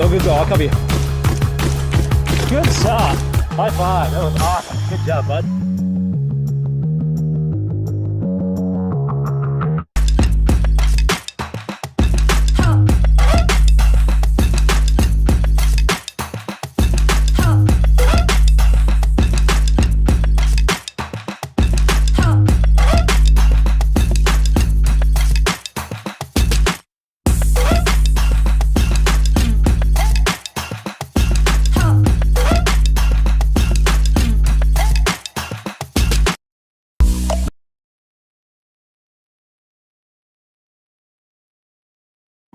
Good goal. I'll cover you. Good shot. High five. That was awesome. Good job, bud.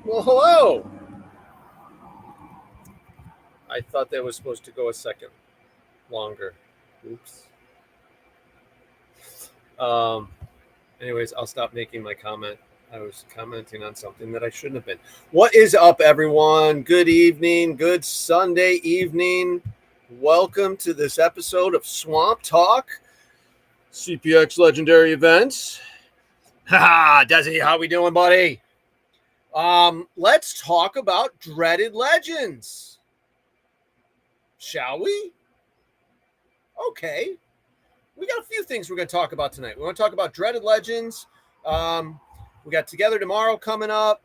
Well, hello. I thought that was supposed to go a second longer. Oops. Anyways, I'll stop making my comment. I was commenting on something that I shouldn't have been. What is up, everyone? Good evening. Good Sunday evening. Welcome to this episode of Swamp Talk, CPX Legendary Events. Ha, Desi, how we doing, buddy? Let's talk about Dreaded Legends. Shall we? Okay. We got a few things we're going to talk about tonight. We want to talk about Dreaded Legends. We got Together Tomorrow coming up.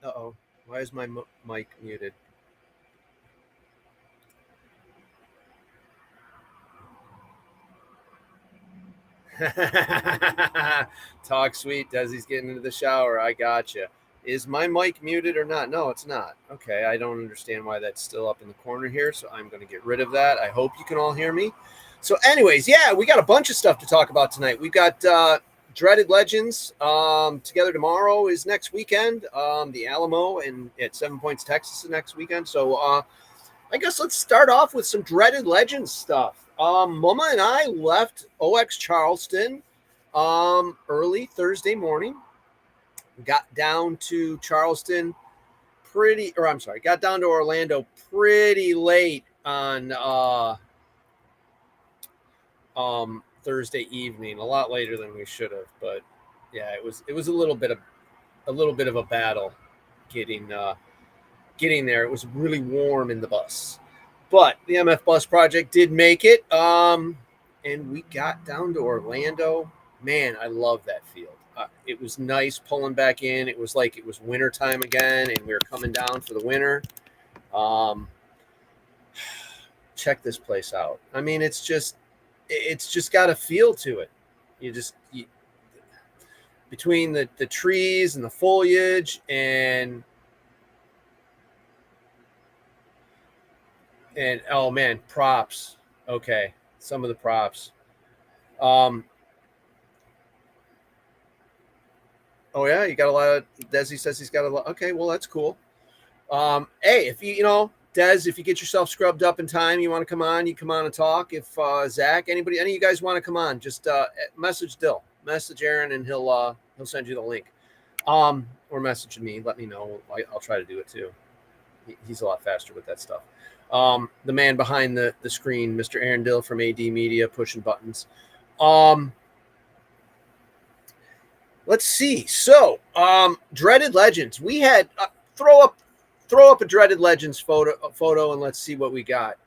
Uh-oh. Why is my mic muted? Talk sweet. Desi's getting into the shower. I gotcha. Is my mic muted or not? No, it's not. Okay, I don't understand why that's still up in the corner here, so I'm going to get rid of that. I hope you can all hear me. So anyways, yeah, we got a bunch of stuff to talk about tonight. We've got Dreaded Legends. Together Tomorrow is next weekend. The Alamo and at 7 Points, Texas is next weekend. So I guess let's start off with some Dreaded Legends stuff. Mama and I left OX Charleston early Thursday morning. Got down to Charleston got down to Orlando pretty late on Thursday evening, a lot later than we should have, but yeah, it was a little bit of a battle getting there. It was really warm in the bus, but the MF Bus Project did make it, and we got down to Orlando. Man, I love that field. It was nice pulling back in. It was like it was winter time again, and we were coming down for the winter. Check this place out. I mean, it's just got a feel to it. Between the trees and the foliage and oh man, props. Okay, some of the props. Oh yeah, you got a lot of. Desi says he's got a lot. Okay, well that's cool. Hey, if Des, if you get yourself scrubbed up in time, you want to come on, you come on and talk. If Zach, any of you guys want to come on, just message Dill, message Aaron, and he'll send you the link. Or message me, let me know. I'll try to do it too. He's a lot faster with that stuff. The man behind the screen, Mr. Aaron Dill from AD Media, pushing buttons. Let's see. So, Dreaded Legends. We had throw up a Dreaded Legends photo, and let's see what we got.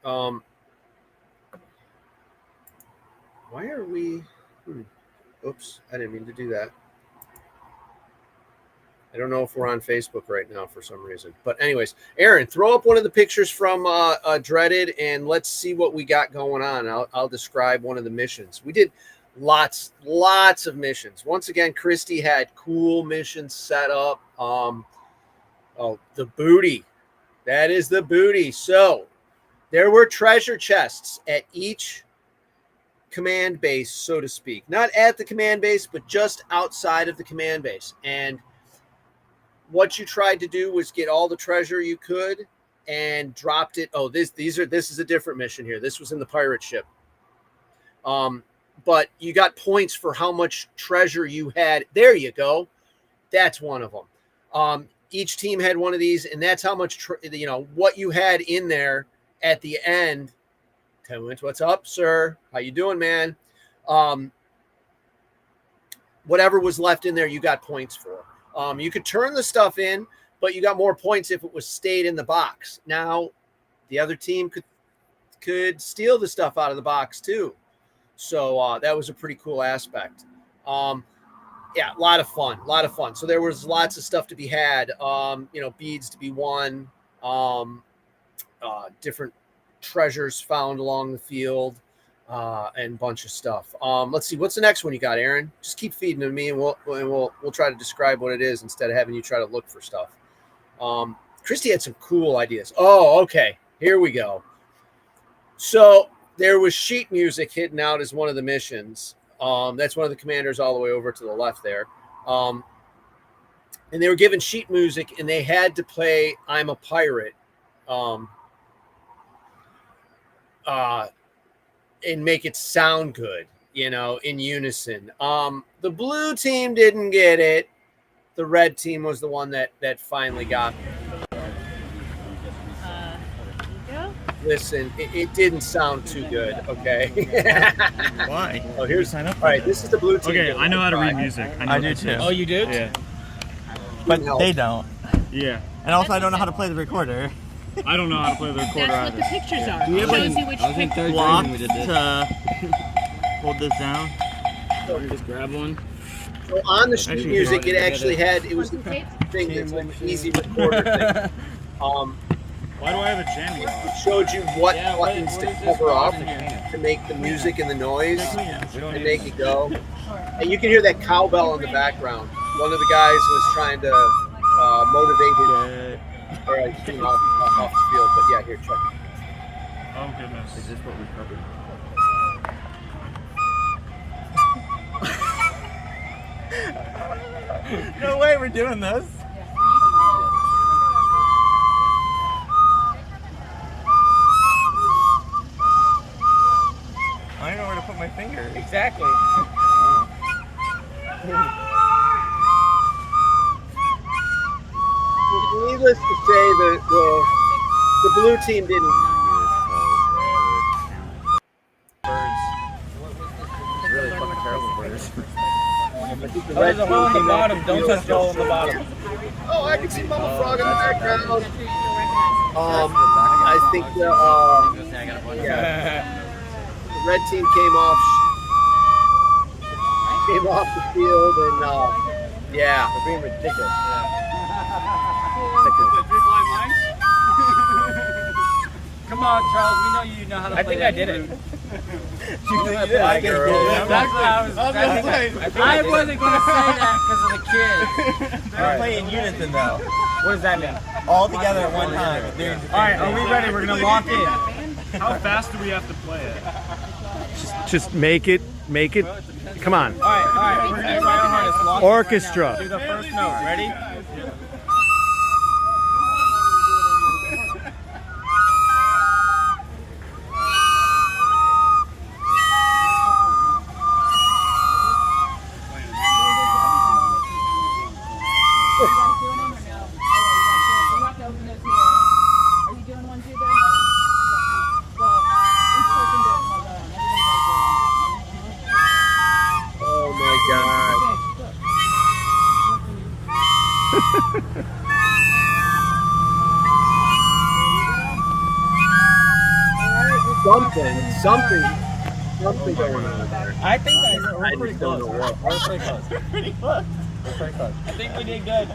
Why are we? Oops, I didn't mean to do that. I don't know if we're on Facebook right now for some reason. But anyways, Aaron, throw up one of the pictures from Dreaded, and let's see what we got going on. I'll describe one of the missions. We did lots of missions. Once again, Christy had cool missions set up. The booty. That is the booty. So there were treasure chests at each command base, so to speak. Not at the command base, but just outside of the command base. And what you tried to do was get all the treasure you could and dropped it. Oh, this is a different mission here. This was in the pirate ship. But you got points for how much treasure you had. There you go. That's one of them. Each team had one of these, and that's how much what you had in there at the end. 10 minutes. What's up, sir? How you doing, man? Whatever was left in there, you got points for. You could turn the stuff in, but you got more points if it was stayed in the box. Now, the other team could steal the stuff out of the box too. So that was a pretty cool aspect. Yeah, a lot of fun. So there was lots of stuff to be had. Beads to be won, different treasures found along the field, and a bunch of stuff. Let's see, what's the next one you got, Aaron? Just keep feeding to me, and we'll try to describe what it is instead of having you try to look for stuff. Christy had some cool ideas. Oh, okay, here we go. So there was sheet music hidden out as one of the missions. That's one of the commanders all the way over to the left there. And they were given sheet music, and they had to play "I'm a Pirate" and make it sound good, in unison. The blue team didn't get it. The red team was the one that finally got it. Listen, it didn't sound too good, okay? Why? Oh, here's sign up. All right, this is the blue team. Okay, I know how to read music. I do too. Oh, you do? Yeah. But they don't. Yeah. And also, I don't know how to play the recorder. I don't know how to play the recorder. That's what the pictures are. Do you It have shows you which picture. block to hold this down? Just grab one. So on the sheet music, it was the thing that's like an easy recorder thing. Why do I have a jamming? It showed you what buttons to cover up to make the music and the noise and make it go. And you can hear that cowbell in the background. One of the guys was trying to motivate him or team off the field. But yeah, here, check it. Oh goodness. Is this what we covered? No way we're doing this. I don't know where to put my finger. Exactly. Needless to say, the blue team didn't. Really fucking terrible birds. There's a hole in the bottom. Don't touch the hole in the bottom. Oh, I can see Mama Frog in the background. I think the red team came off the field, and yeah, They're being ridiculous. Come on, Charles. We know you know how to play. I think I did it. I wasn't going to say that because of the kid. They're playing unison though. What does that mean? All together at one time. All right, are we ready? We're going to lock in. How fast do we have to play it? Just make it. Come on. All right. We're going to try our hardest. Lock in Orchestra. right now. Do the first note. Ready? oh my God. Something going on there. I think I we're pretty just don't close. know what. We're pretty close. Pretty close. We're pretty close. I think we did good.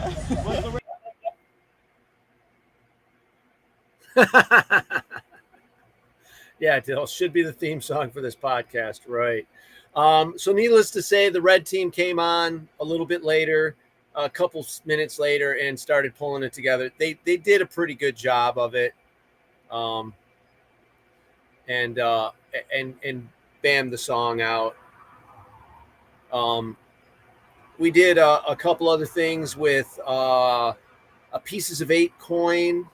What's the Yeah, it should be the theme song for this podcast, right? So needless to say, the red team came on a little bit later. a couple minutes later and started pulling it together. They did a pretty good job of it. And bam, the song out. We did a couple other things with a Pieces of 8 coin.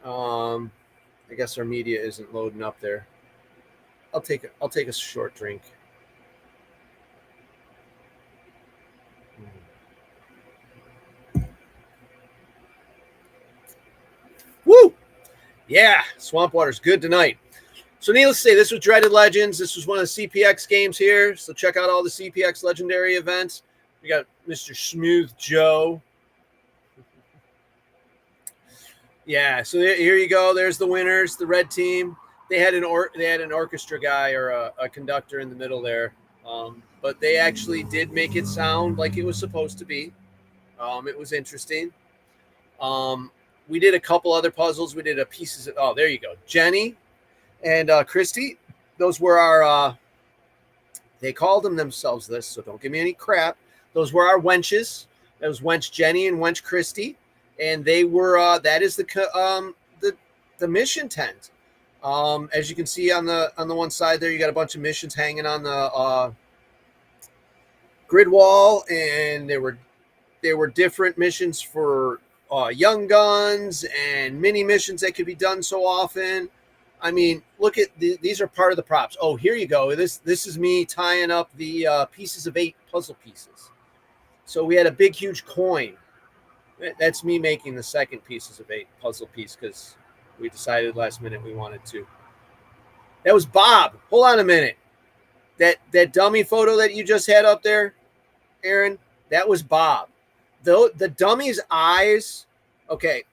I guess our media isn't loading up there. I'll take a short drink. Woo! Yeah, Swamp Water's good tonight. So needless to say, this was Dreaded Legends. This was one of the CPX games here. So check out all the CPX Legendary events. We got Mr. Smooth Joe. Yeah, so here you go. There's the winners, the red team. They had an orchestra guy or a conductor in the middle there, but they actually did make it sound like it was supposed to be. It was interesting. We did a couple other puzzles. We did a pieces of, oh, there you go. Jenny and Christy. Those were our, they called them themselves this, so don't give me any crap. Those were our wenches. That was wench Jenny and wench Christy. And they were, that is the mission tent. As you can see on the one side there, you got a bunch of missions hanging on the grid wall, and there were different missions for young guns and mini missions that could be done so often. I mean, look at these are part of the props. Oh, here you go. This is me tying up the Pieces of 8 puzzle pieces. So we had a big, huge coin. That's me making the second Pieces of 8 puzzle piece because we decided last minute we wanted to. That was Bob. Hold on a minute. That dummy photo that you just had up there, Aaron, that was Bob. The dummy's eyes. Okay.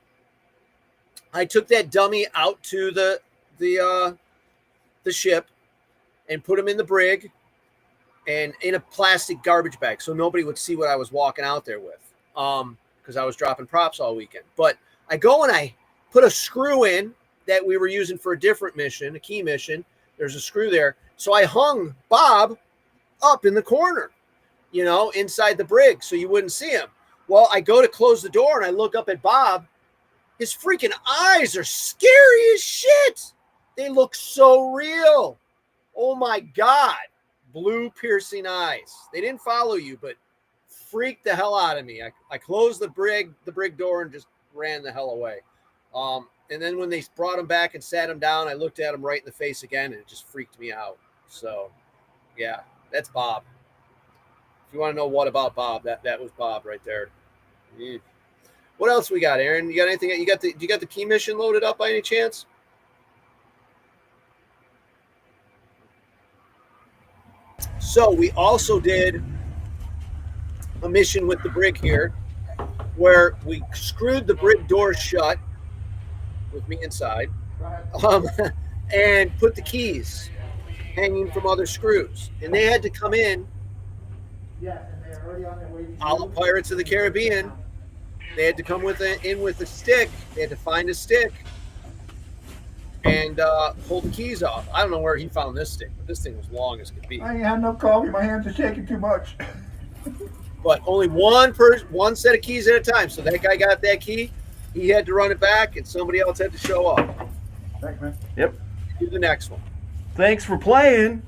I took that dummy out to the ship and put him in the brig and in a plastic garbage bag so nobody would see what I was walking out there with. Because I was dropping props all weekend. But I go and I put a screw in that we were using for a different mission, a key mission. There's a screw there. So I hung Bob up in the corner, inside the brig so you wouldn't see him. Well, I go to close the door and I look up at Bob. His freaking eyes are scary as shit. They look so real. Oh my God. Blue piercing eyes. They didn't follow you, but freaked the hell out of me. I closed the brig door and just ran the hell away. And then when they brought him back and sat him down, I looked at him right in the face again, and it just freaked me out. So, yeah, that's Bob. If you want to know what about Bob, that was Bob right there. Mm. What else we got, Aaron? You got anything? You got the key mission loaded up by any chance? So we also did a mission with the brig here where we screwed the brig door shut with me inside and put the keys hanging from other screws, and they had to come in a la Pirates of the Caribbean. They had to come in with a stick. They had to find a stick and pull the keys off. I don't know where he found this stick, but this thing was long as could be. I ain't had no coffee. My hands are shaking too much. But only one set of keys at a time. So that guy got that key. He had to run it back, and somebody else had to show up. Thanks, man. Yep. Do the next one. Thanks for playing.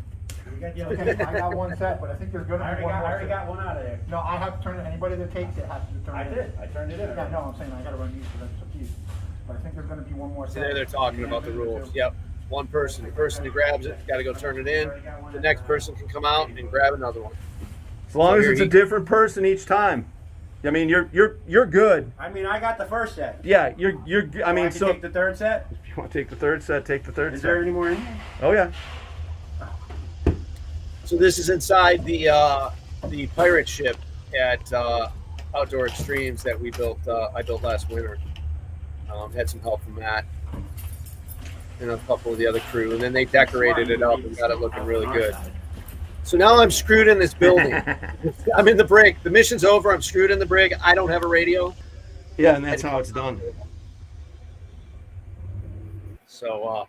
Okay, I got one set, but I think there's going to be one more. I already got one out of there. No, I have to turn it. Anybody that takes it has to turn it. I did. I turned it in. Yeah, no, I'm saying I got to run these for the keys. But I think there's going to be one more set. Today they're talking about the rules. Yep. One person. The person who grabs it got to go turn it in. The next person can come out and grab another one. As long as it's a different person each time. I mean, you're good. I mean, I got the first set. Yeah, you're. I mean, I can take the third set. If you want to take the third set, take the third set. Is there any more in here? Oh yeah. So this is inside the pirate ship at Outdoor Extremes that we built. I built last winter. Had some help from Matt and a couple of the other crew, and then they decorated it up and got it looking really good. So now I'm screwed in this building. I'm in the brig. The mission's over. I'm screwed in the brig. I don't have a radio. Yeah, and that's how it's done. So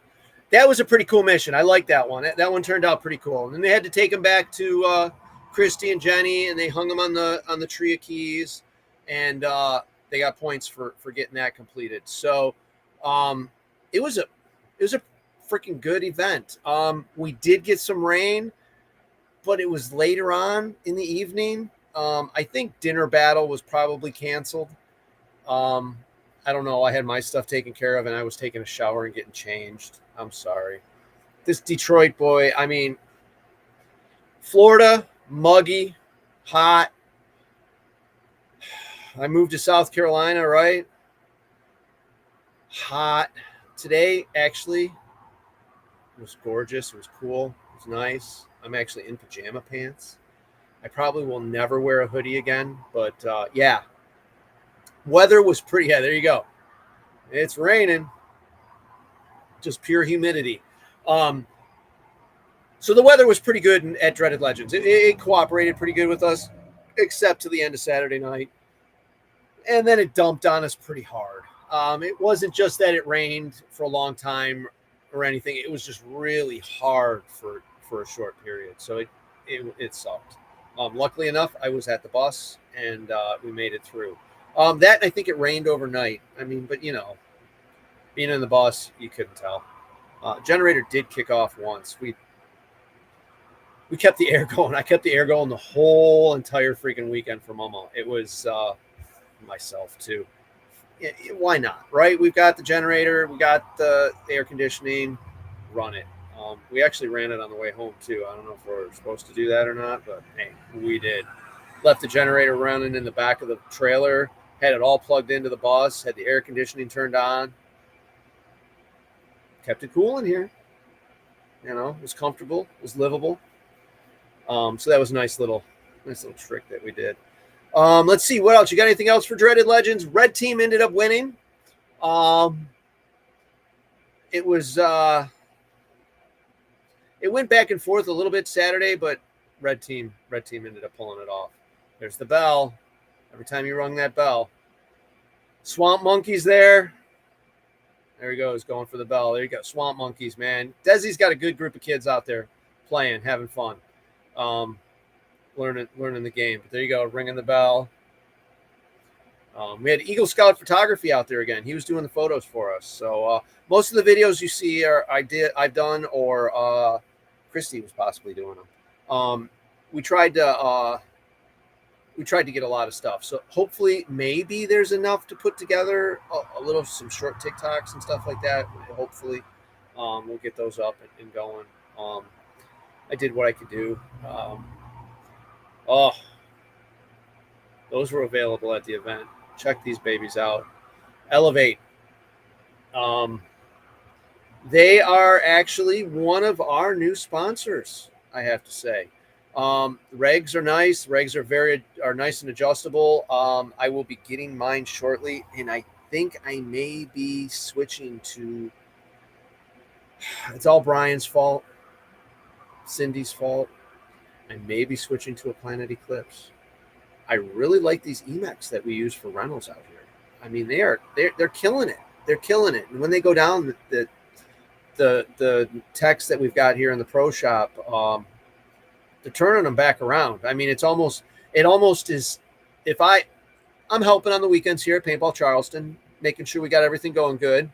that was a pretty cool mission. I like that one. That one turned out pretty cool. And then they had to take them back to Christy and Jenny, and they hung them on the tree of keys. and they got points for getting that completed. So it was a freaking good event. We did get some rain, but it was later on in the evening. I think dinner battle was probably canceled. I don't know. I had my stuff taken care of, and I was taking a shower and getting changed. I'm sorry. This Detroit boy, I mean, Florida, muggy, hot. I moved to South Carolina, right? Hot. Today, actually, it was gorgeous. It was cool. It was nice. I'm actually in pajama pants. I probably will never wear a hoodie again, but yeah. Weather was pretty, yeah, there you go. It's raining. Just pure humidity. So the weather was pretty good at Dreaded Legends. It cooperated pretty good with us, except to the end of Saturday night. And then it dumped on us pretty hard. It wasn't just that it rained for a long time or anything. It was just really hard for a short period. So it sucked. Luckily enough, I was at the bus, and we made it through. That, I think it rained overnight. I mean, but, you know, being in the bus, you couldn't tell. Generator did kick off once. We kept the air going. I kept the air going the whole entire freaking weekend for Momo. It was myself, too. Why not, right? We've got the generator. We got the air conditioning. Run it. We actually ran it on the way home, too. I don't know if we're supposed to do that or not, but, hey, we did. Left the generator running in the back of the trailer. Had it all plugged into the bus. Had the air conditioning turned on. Kept it cool in here. You know, it was comfortable. It was livable. So that was a nice little trick that we did. Let's see. What else? You got anything else for Dreaded Legends? Red team ended up winning. It was... it went back and forth a little bit Saturday, but red team ended up pulling it off. There's the bell. Every time you rung that bell. Swamp Monkeys there. There he goes, going for the bell. There you go. Swamp Monkeys, man. Desi's got a good group of kids out there playing, having fun, learning the game. But there you go, ringing the bell. We had Eagle Scout Photography out there again. He was doing the photos for us. So most of the videos you see I've done, or Christy was possibly doing them. We tried to get a lot of stuff. So hopefully maybe there's enough to put together some short TikToks and stuff like that. Hopefully we'll get those up and going. I did what I could do. Those were available at the event. Check these babies out. Elevate. They are actually one of our new sponsors, I have to say. Regs are nice. Regs are nice and adjustable. I will be getting mine shortly, and I think I may be switching to. It's all Brian's fault, Cindy's fault. I may be switching to a Planet Eclipse. I really like these Emacs that we use for rentals out here. I mean, they're killing it. They're killing it. And when they go down the text that we've got here in the Pro Shop, they're turning them back around. I mean, it almost is. If I'm helping on the weekends here at Paintball Charleston, making sure we got everything going good.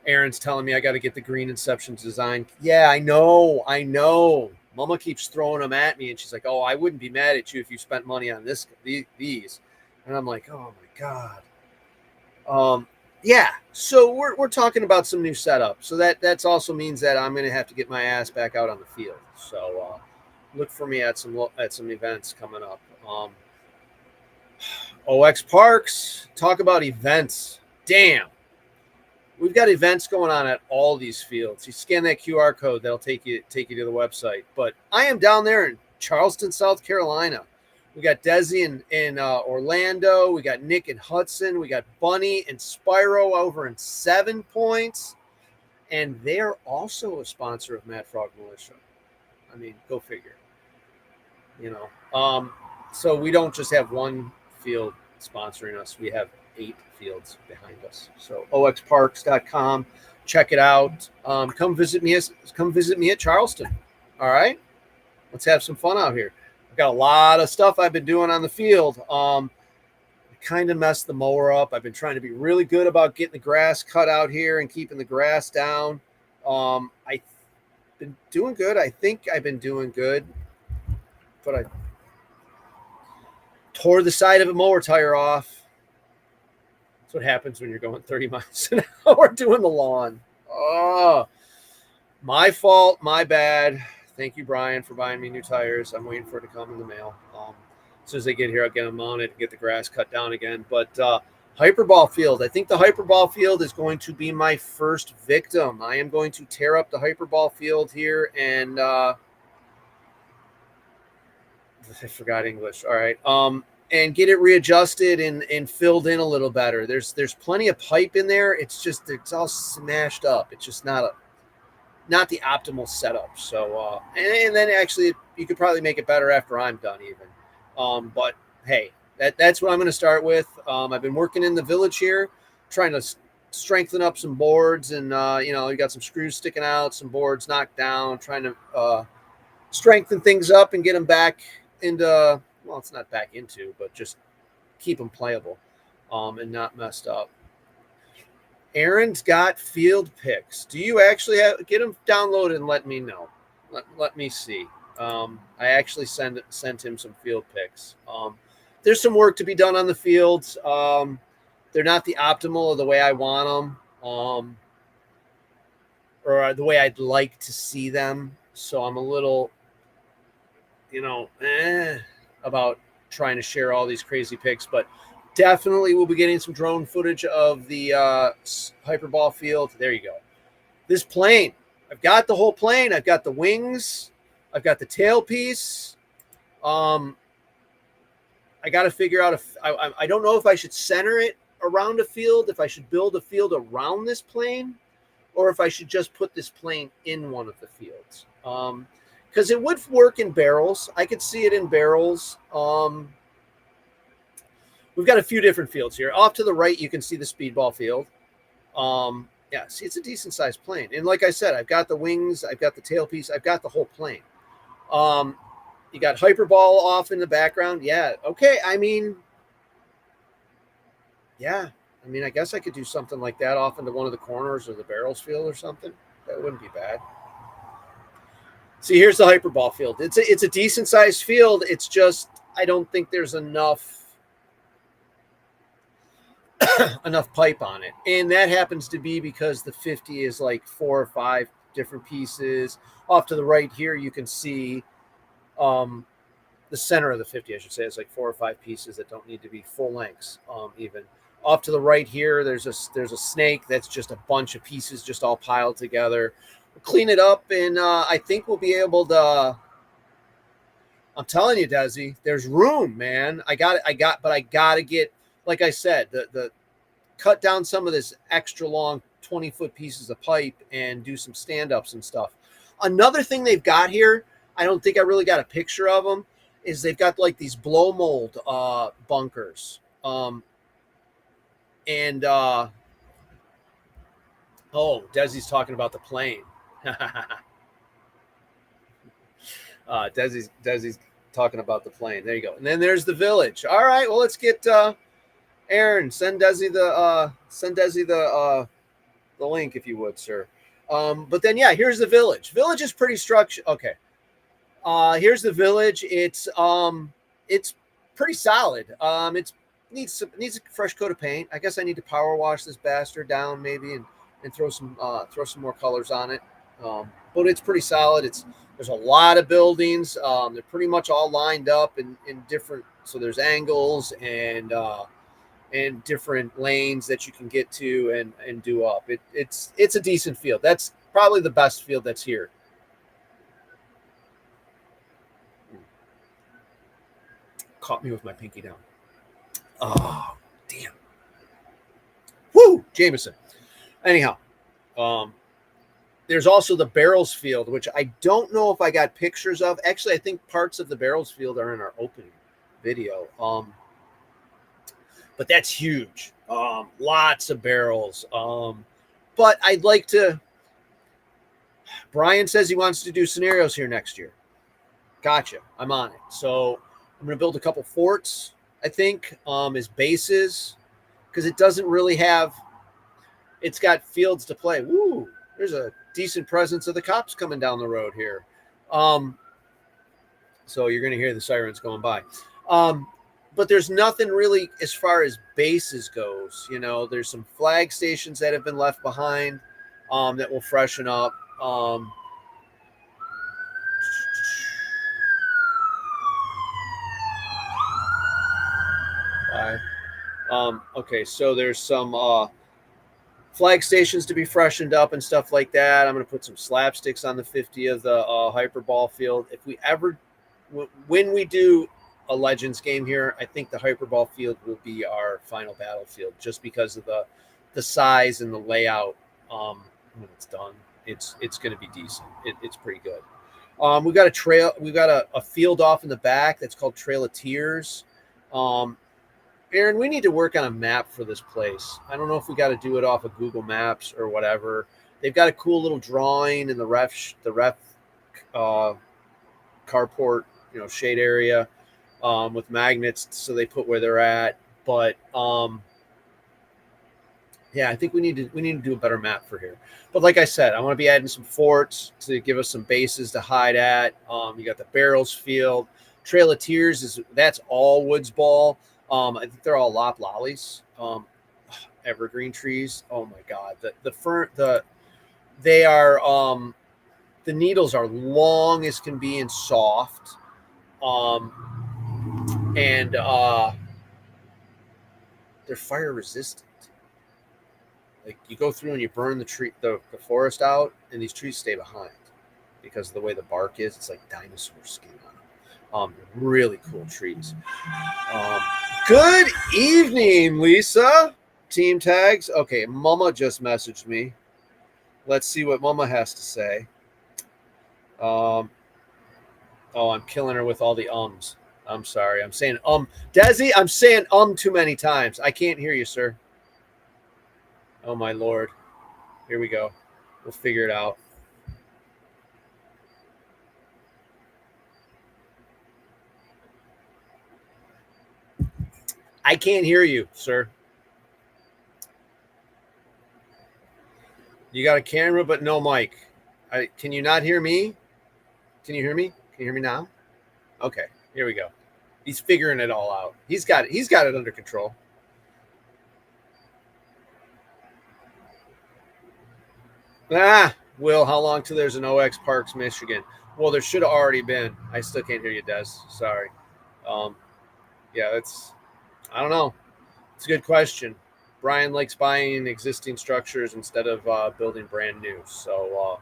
Aaron's telling me I got to get the green Inception design. Yeah, I know. Mama keeps throwing them at me, and she's like, "Oh, I wouldn't be mad at you if you spent money on these." And I'm like, "Oh my god." Yeah. So we're talking about some new setup. So that's also means that I'm going to have to get my ass back out on the field. So look for me at some events coming up. OX Parks. Talk about events. Damn. We've got events going on at all these fields. You scan that QR code, that'll take you to the website. But I am down there in Charleston, South Carolina. We got Desi in Orlando. We got Nick in Hudson. We got Bunny and Spyro over in 7 Points. And they're also a sponsor of Mad Frog Militia. I mean, go figure. You know. So we don't just have one field sponsoring us. We have 8 fields behind us. So oxparks.com, check it out. Come visit me at Charleston. All right, let's have some fun out here. I've got a lot of stuff I've been doing on the field. Kind of messed the mower up. I've been trying to be really good about getting the grass cut out here and keeping the grass down. I've been doing good. I think I've been doing good, but I tore the side of a mower tire off. That's what happens when you're going 30 miles an hour doing the lawn. Oh, my fault, my bad. Thank you, Brian, for buying me new tires. I'm waiting for it to come in the mail. As soon as they get here, I'll get them mounted and get the grass cut down again. But Hyperball Field, I think the Hyperball Field is going to be my first victim. I am going to tear up the Hyperball Field here and I forgot English. All right. And get it readjusted and filled in a little better. There's plenty of pipe in there. It's all smashed up. It's just not the optimal setup. So and then actually you could probably make it better after I'm done even. But hey, that's what I'm going to start with. I've been working in the village here, trying to strengthen up some boards, and you got some screws sticking out, some boards knocked down, trying to strengthen things up and get them back into, well, it's not back into, but just keep them playable and not messed up. Aaron's got field picks. Do you actually get them downloaded and let me know? Let me see. I actually sent him some field picks. There's some work to be done on the fields. They're not the optimal of the way I want them, or the way I'd like to see them. So I'm a little, about trying to share all these crazy picks, but definitely we'll be getting some drone footage of the Hyperball Field. There you go. This plane, I've got the whole plane. I've got the wings. I've got the tailpiece. I got to figure out if I don't know if I should center it around a field, if I should build a field around this plane, or if I should just put this plane in one of the fields. Because it would work in barrels. I could see it in barrels. We've got a few different fields here. Off to the right, you can see the speedball field. Yeah, see, it's a decent sized plane. And like I said, I've got the wings, I've got the tailpiece, I've got the whole plane. You got Hyperball off in the background. Yeah, okay. I guess I could do something like that off into one of the corners of the barrels field or something. That wouldn't be bad. See, here's the Hyperball field. It's a decent sized field. It's just I don't think there's enough pipe on it, and that happens to be because the 50 is like 4 or 5 different pieces. Off to the right here, you can see the center of the 50, I should say, is like 4 or 5 pieces that don't need to be full lengths. Even off to the right here, there's a snake that's just a bunch of pieces just all piled together. We'll clean it up, and I think we'll be able to. I'm telling you, Desi, there's room, man. But I got to get, like I said, the cut down some of this extra long 20-foot pieces of pipe and do some stand-ups and stuff. Another thing they've got here, I don't think I really got a picture of them, is they've got like these blow mold bunkers. Desi's talking about the plane. Desi's talking about the plane. There you go. And then there's the village. All right, well, let's get Aaron, send Desi the link if you would, sir. But then here's the village. Village is pretty structured. Okay. Here's the village. It's pretty solid. It needs a fresh coat of paint. I guess I need to power wash this bastard down maybe and throw some more colors on it. But it's pretty solid. There's a lot of buildings. They're pretty much all lined up in different, so there's angles and different lanes that you can get to and do up. It's a decent field. That's probably the best field that's here. Caught me with my pinky down. Oh, damn. Woo, Jameson. Anyhow, there's also the barrels field, which I don't know if I got pictures of. Actually, I think parts of the barrels field are in our opening video. But that's huge. Lots of barrels. But I'd like to. Brian says he wants to do scenarios here next year. Gotcha. I'm on it. So I'm going to build a couple forts, I think, as bases, because it doesn't really have – it's got fields to play. Woo! There's a decent presence of the cops coming down the road here. So you're going to hear the sirens going by. But there's nothing really as far as bases goes. You know, there's some flag stations that have been left behind that will freshen up. Okay, so there's some flag stations to be freshened up and stuff like that. I'm going to put some slapsticks on the 50 of the hyperball field. If we ever, when we do a Legends game here, I think the hyperball field will be our final battlefield, just because of the size and the layout. When it's done, it's going to be decent. It's pretty good. We've got a trail. We've got a field off in the back that's called Trail of Tears. Aaron, we need to work on a map for this place. I don't know if we got to do it off of Google Maps or whatever. They've got a cool little drawing in the ref carport, shade area with magnets, so they put where they're at. But yeah, I think we need to do a better map for here. But like I said, I want to be adding some forts to give us some bases to hide at. You got the Barrels Field. Trail of Tears that's all Woods Ball. I think they're all loblollies, evergreen trees. Oh my God, the needles are long as can be and soft, and they're fire resistant. Like you go through and you burn the forest out, and these trees stay behind because of the way the bark is. It's like dinosaur skin on them. Really cool trees. Good evening, Lisa. Team tags. Okay, Mama just messaged me. Let's see what Mama has to say. I'm killing her with all the ums. I'm sorry. I'm saying Desi, I'm saying too many times. I can't hear you, sir. Oh my Lord. Here we go. We'll figure it out. I can't hear you, sir. You got a camera, but no mic. Can you not hear me? Can you hear me? Can you hear me now? Okay, here we go. He's figuring it all out. He's got it under control. Will, how long till there's an OX Parks, Michigan? Well, there should have already been. I still can't hear you, Des. Sorry. Yeah, I don't know. It's a good question. Brian likes buying existing structures instead of building brand new. So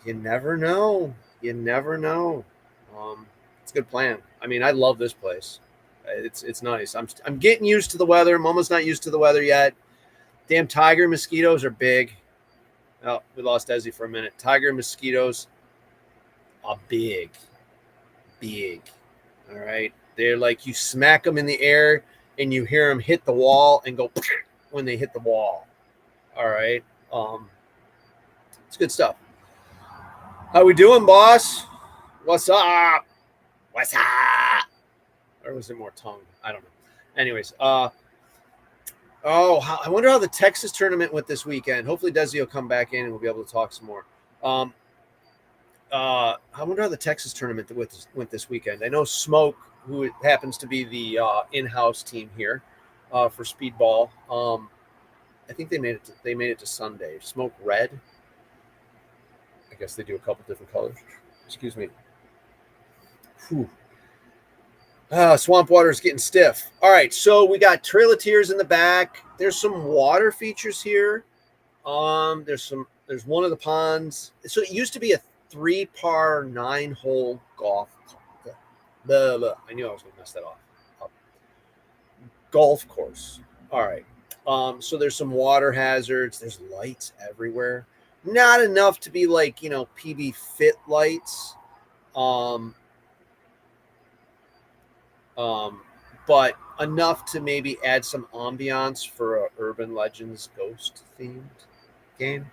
you never know. You never know. It's a good plan. I mean, I love this place. It's nice. I'm getting used to the weather. Mama's not used to the weather yet. Damn tiger mosquitoes are big. Oh, we lost Desi for a minute. Tiger mosquitoes are big. Big. All right. They're like you smack them in the air and you hear them hit the wall and go when they hit the wall. All right. It's good stuff. How we doing, boss? What's up? What's up? Or was it more tongue? I don't know. Anyways, I wonder how the Texas tournament went this weekend. Hopefully Desi will come back in and we'll be able to talk some more. I wonder how the Texas tournament went this weekend. I know Smoke, who happens to be the in-house team here for Speedball. I think they made it to Sunday. Smoke Red. I guess they do a couple different colors. Excuse me. Whew. Swamp water is getting stiff. All right, so we got Trail of Tears in the back. There's some water features here. There's one of the ponds. So it used to be a 3-par 9-hole golf. I knew I was going to mess that up. Golf course. All right. So there's some water hazards. There's lights everywhere. Not enough to be like, PB Fit lights. But enough to maybe add some ambiance for a Urban Legends Ghost themed game.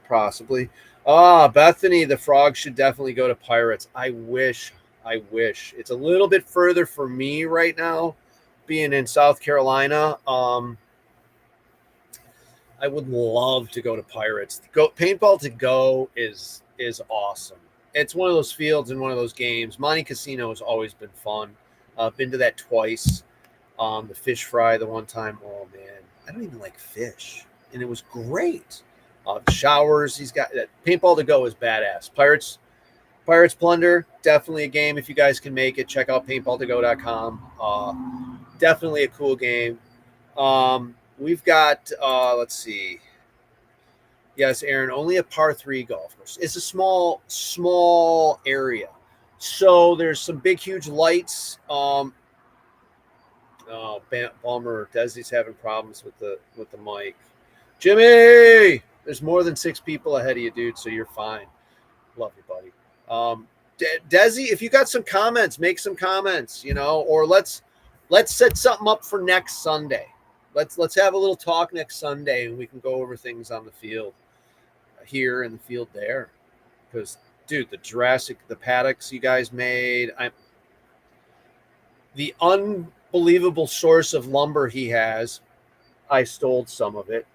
Possibly. Bethany, the Frog should definitely go to Pirates. I wish. It's a little bit further for me right now, being in South Carolina. I would love to go to Pirates. Paintball to go is awesome. It's one of those fields and one of those games. Monte Casino has always been fun. Been to that twice. The fish fry the one time. Oh man, I don't even like fish, and it was great. Showers. He's got that. Paintball to go is badass. Pirates Plunder, definitely a game. If you guys can make it, check out paintballtogo.com. Definitely a cool game. We've got, let's see. Yes, Aaron, only a par 3 golf course. It's a small area. So there's some big, huge lights. Bummer. Desi's having problems with the mic. Jimmy, there's more than 6 people ahead of you, dude, so you're fine. Love you, buddy. Desi, if you got some comments, make some comments, or let's set something up for next Sunday. Let's have a little talk next Sunday, and we can go over things on the field here and the field there. Because, dude, the paddocks you guys made, the unbelievable source of lumber he has, I stole some of it.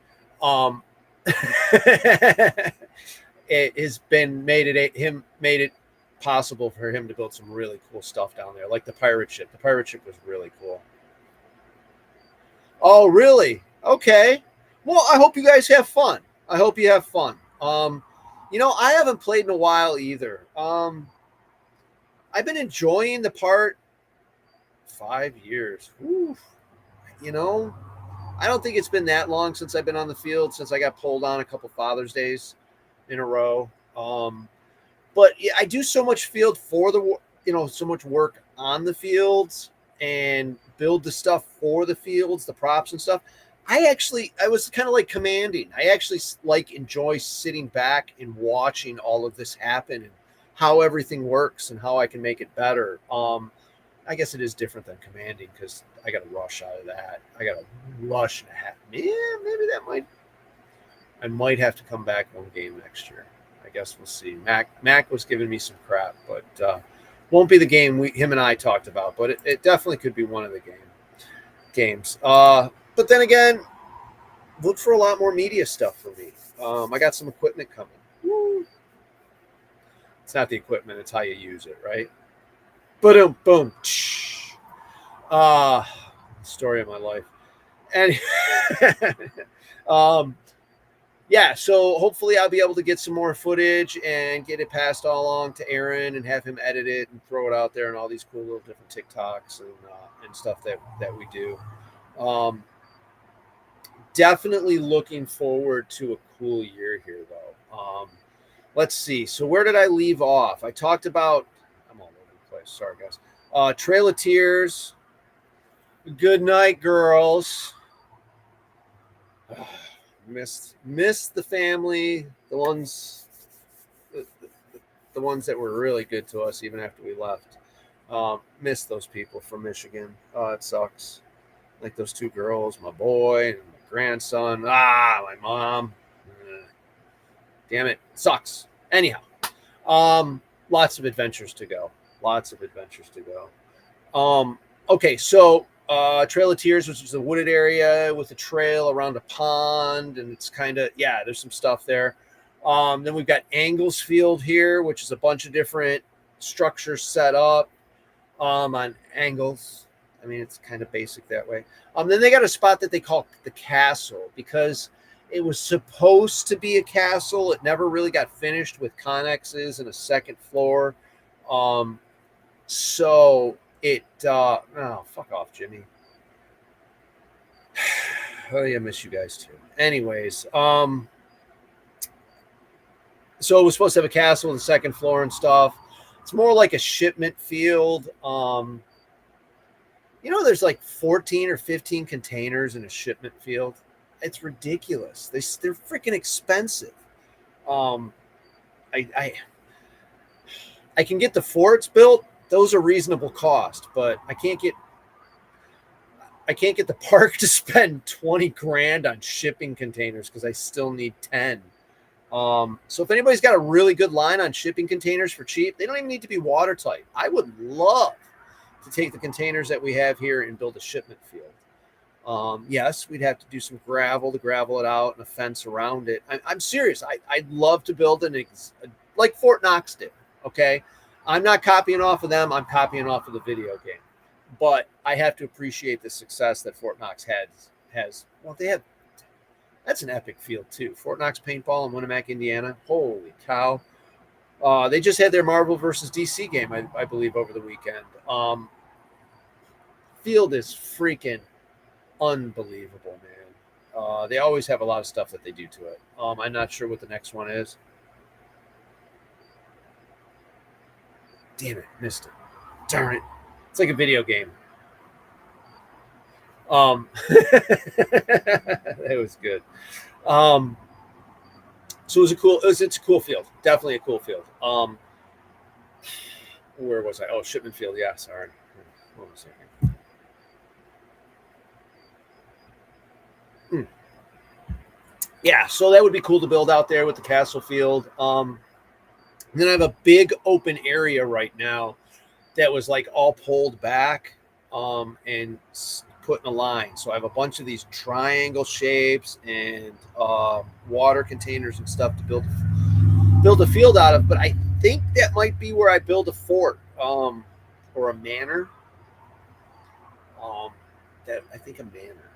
It has been made it possible for him to build some really cool stuff down there, like the pirate ship. The pirate ship was really cool. Oh, really? Okay. Well, I hope you guys have fun. I hope you have fun. I haven't played in a while either. I've been enjoying the part 5 years. Whew. I don't think it's been that long since I've been on the field, since I got pulled on a couple Father's Days in a row. But yeah, I do so much field for so much work on the fields and build the stuff for the fields, the props and stuff. I was kind of like commanding. I actually enjoy sitting back and watching all of this happen and how everything works and how I can make it better. I guess it is different than commanding because I got to rush out of that. I got to rush and a half. Yeah, maybe I might have to come back one game next year. I guess we'll see. Mac was giving me some crap, but won't be the game him and I talked about. But it definitely could be one of the games. But then again, look for a lot more media stuff for me. I got some equipment coming. Woo. It's not the equipment; it's how you use it, right? Boom, boom. Story of my life. And yeah, so hopefully I'll be able to get some more footage and get it passed all along to Aaron and have him edit it and throw it out there and all these cool little different TikToks and stuff that we do. Definitely looking forward to a cool year here, though. Let's see. So where did I leave off? I talked about – I'm all over the place. Sorry, guys. Trail of Tears. Good night, girls. Missed the family, the ones that were really good to us even after we left. Missed those people from Michigan. It sucks. Like those 2 girls, my boy and my grandson. My mom. Damn it. Sucks. Anyhow. Lots of adventures to go. Okay, so Trail of Tears, which is a wooded area with a trail around a pond, and it's kind of, there's some stuff there. Then we've got Angles Field here, which is a bunch of different structures set up on angles. I mean, it's kind of basic that way. Then they got a spot that they call the Castle because it was supposed to be a castle. It never really got finished with connexes and a second floor. So it, fuck off, Jimmy. Oh, yeah, I miss you guys too. Anyways, so it was supposed to have a castle on the second floor and stuff. It's more like a shipment field. There's like 14 or 15 containers in a shipment field. It's ridiculous. They're freaking expensive. I can get the forts built. Those are reasonable cost, but I can't get the park to spend $20,000 on shipping containers because I still need 10. So if anybody's got a really good line on shipping containers for cheap, they don't even need to be watertight. I would love to take the containers that we have here and build a shipment field. Yes, we'd have to do some gravel to gravel it out and a fence around it. I'm serious. I'd love to build like Fort Knox did. Okay. I'm not copying off of them. I'm copying off of the video game, but I have to appreciate the success that Fort Knox has. Well, they have. That's an epic field too. Fort Knox Paintball in Winnemac, Indiana. Holy cow! They just had their Marvel versus DC game, I believe, over the weekend. Field is freaking unbelievable, man. They always have a lot of stuff that they do to it. I'm not sure what the next one is. Damn it, missed it. Darn it. It's like a video game. That was good. So it's a cool field. Definitely a cool field. Where was I? Oh, shipment field. Yeah, sorry. Hold on a second. Yeah, so that would be cool to build out there with the castle field. Then I have a big open area right now that was like all pulled back and put in a line. So I have a bunch of these triangle shapes and water containers and stuff to build a field out of. But I think that might be where I build a fort or a manor. I think a manor.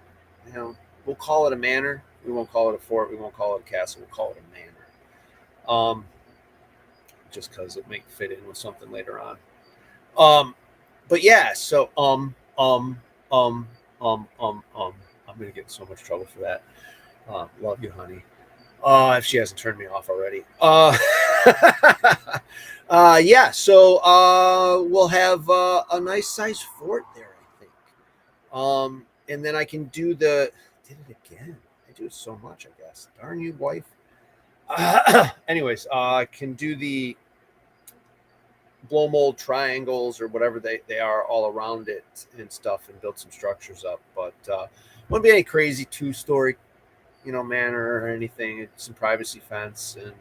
You know, we'll call it a manor. We won't call it a fort. We won't call it a castle. We'll call it a manor. Just because it may fit in with something later on. But yeah, so I'm gonna get in so much trouble for that. Love you, honey. If she hasn't turned me off already. Yeah, so we'll have a nice size fort there, I think. And then I can do did it again. I do it so much, I guess. Darn you, wife. Anyways, I can do the blow mold triangles or whatever they are all around it and stuff and build some structures up. But wouldn't be any crazy 2-story, manor or anything. It's some privacy fence and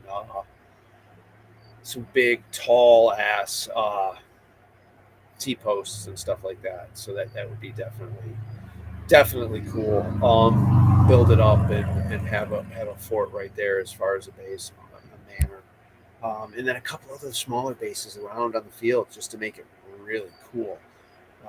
some big tall ass T-posts and stuff like that. So that would be definitely cool. Build it up and have a fort right there as far as a base, a manor. And then a couple other smaller bases around on the field just to make it really cool.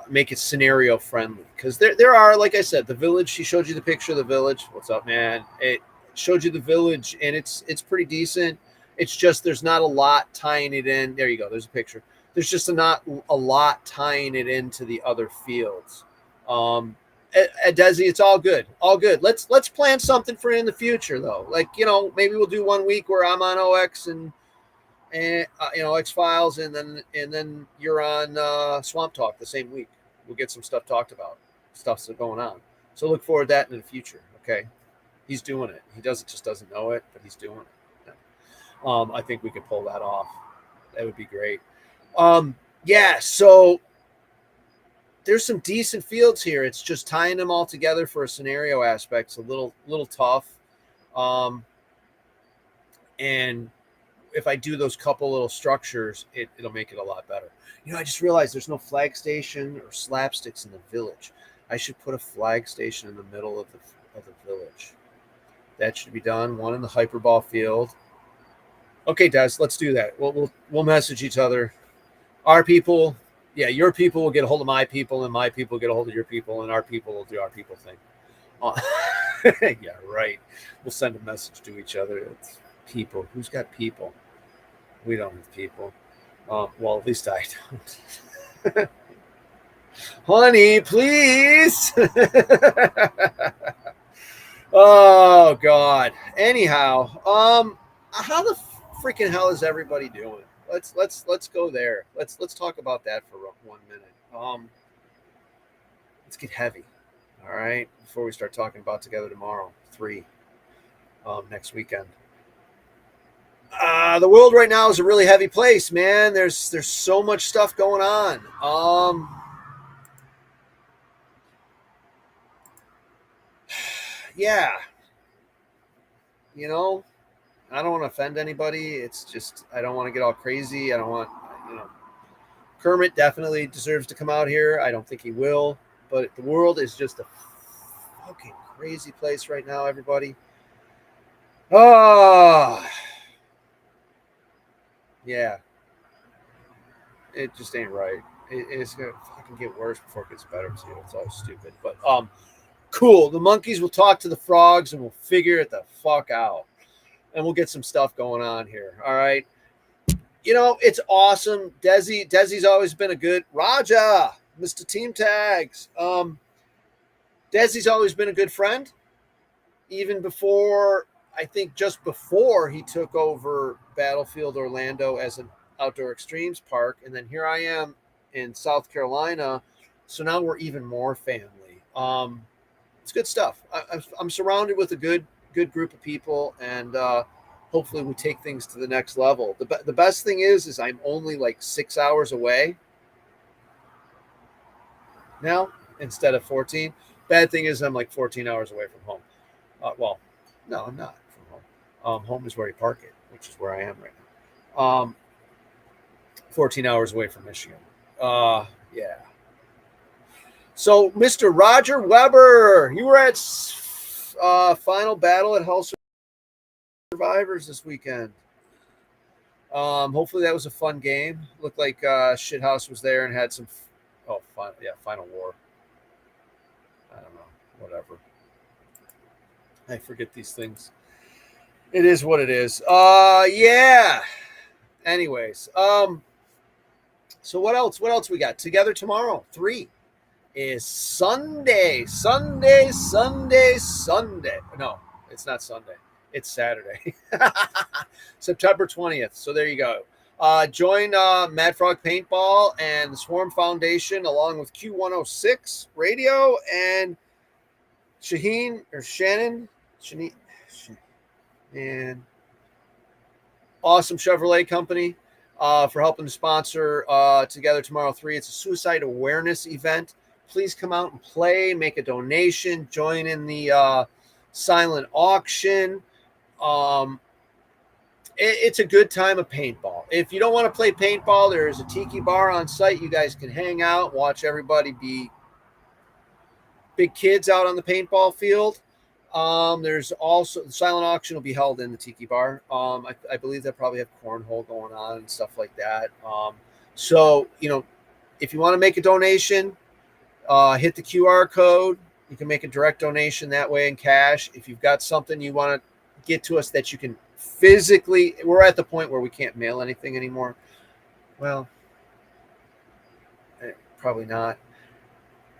Make it scenario friendly. Because there are, like I said, the village, she showed you the picture of the village. What's up, man? It showed you the village, and it's pretty decent. It's just there's not a lot tying it in. There you go. There's a picture. There's just not a lot tying it into the other fields. At Desi, it's all good. All good. Let's plan something for in the future, though. Like, maybe we'll do 1 week where I'm on OX and X-Files, and then you're on Swamp Talk the same week. We'll get some stuff talked about, stuff's going on. So look forward to that in the future. Okay, he's doing it. He just doesn't know it, but he's doing it. I think we could pull that off. That would be great. Yeah. So there's some decent fields here. It's just tying them all together for a scenario aspect. It's a little tough. And if I do those couple little structures, it'll make it a lot better. I just realized there's no flag station or slapsticks in the village. I should put a flag station in the middle of the village. That should be done. One in the hyperball field. Okay, Des, let's do that. We'll message each other. Our people, your people will get a hold of my people, and my people will get a hold of your people, and our people will do our people thing. Yeah, right. We'll send a message to each other. It's people. Who's got people? We don't have people. Well, at least I don't. Honey, please. Oh God. Anyhow, how the freaking hell is everybody doing? Let's go there. Let's talk about that for 1 minute. Let's get heavy. All right, before we start talking about Together Tomorrow 3 next weekend. The world right now is a really heavy place, man. There's so much stuff going on. Yeah. I don't want to offend anybody. It's just I don't want to get all crazy. I don't want, you know, Kermit definitely deserves to come out here. I don't think he will, but the world is just a fucking crazy place right now, everybody. Oh, yeah. It just ain't right. It's gonna fucking get worse before it gets better too. It's all stupid. But cool. The monkeys will talk to the frogs and we'll figure it the fuck out. And we'll get some stuff going on here. All right. You know, it's awesome. Desi's always been a good Raja, Mr. Team Tags. Desi's always been a good friend. Even before, I think just before he took over Battlefield Orlando as an outdoor extremes park. And then here I am in South Carolina. So now we're even more family. It's good stuff. I'm surrounded with a good group of people, and hopefully we take things to the next level. The best thing is I'm only like 6 hours away now instead of 14. Bad thing is I'm like 14 hours away from home. Well, no, I'm not from home. Home is where you park it, which is where I am right now. 14 hours away from Michigan. Yeah. So, Mr. Roger Weber, you were at final battle at Hull Survivors this weekend. Hopefully that was a fun game. Looked like Shithouse was there and had some Final War. I don't know, whatever. I forget these things. It is what it is. Yeah. Anyways, so what else we got? Together Tomorrow 3 is Sunday. No, it's not Sunday. It's Saturday. September 20th. So there you go. Join Mad Frog Paintball and the Swarm Foundation along with Q106 Radio and Shannon, and Awesome Chevrolet Company for helping to sponsor Together Tomorrow 3. It's a suicide awareness event. Please come out and play, make a donation, join in the silent auction. It's a good time of paintball. If you don't want to play paintball, there is a tiki bar on site. You guys can hang out, watch everybody be big kids out on the paintball field. There's also the silent auction will be held in the tiki bar. I believe they probably have cornhole going on and stuff like that. So, you know, if you want to make a donation, hit the QR code. You can make a direct donation that way in cash. If you've got something you want to get to us that you can physically, we're at the point where we can't mail anything anymore. Well, probably not.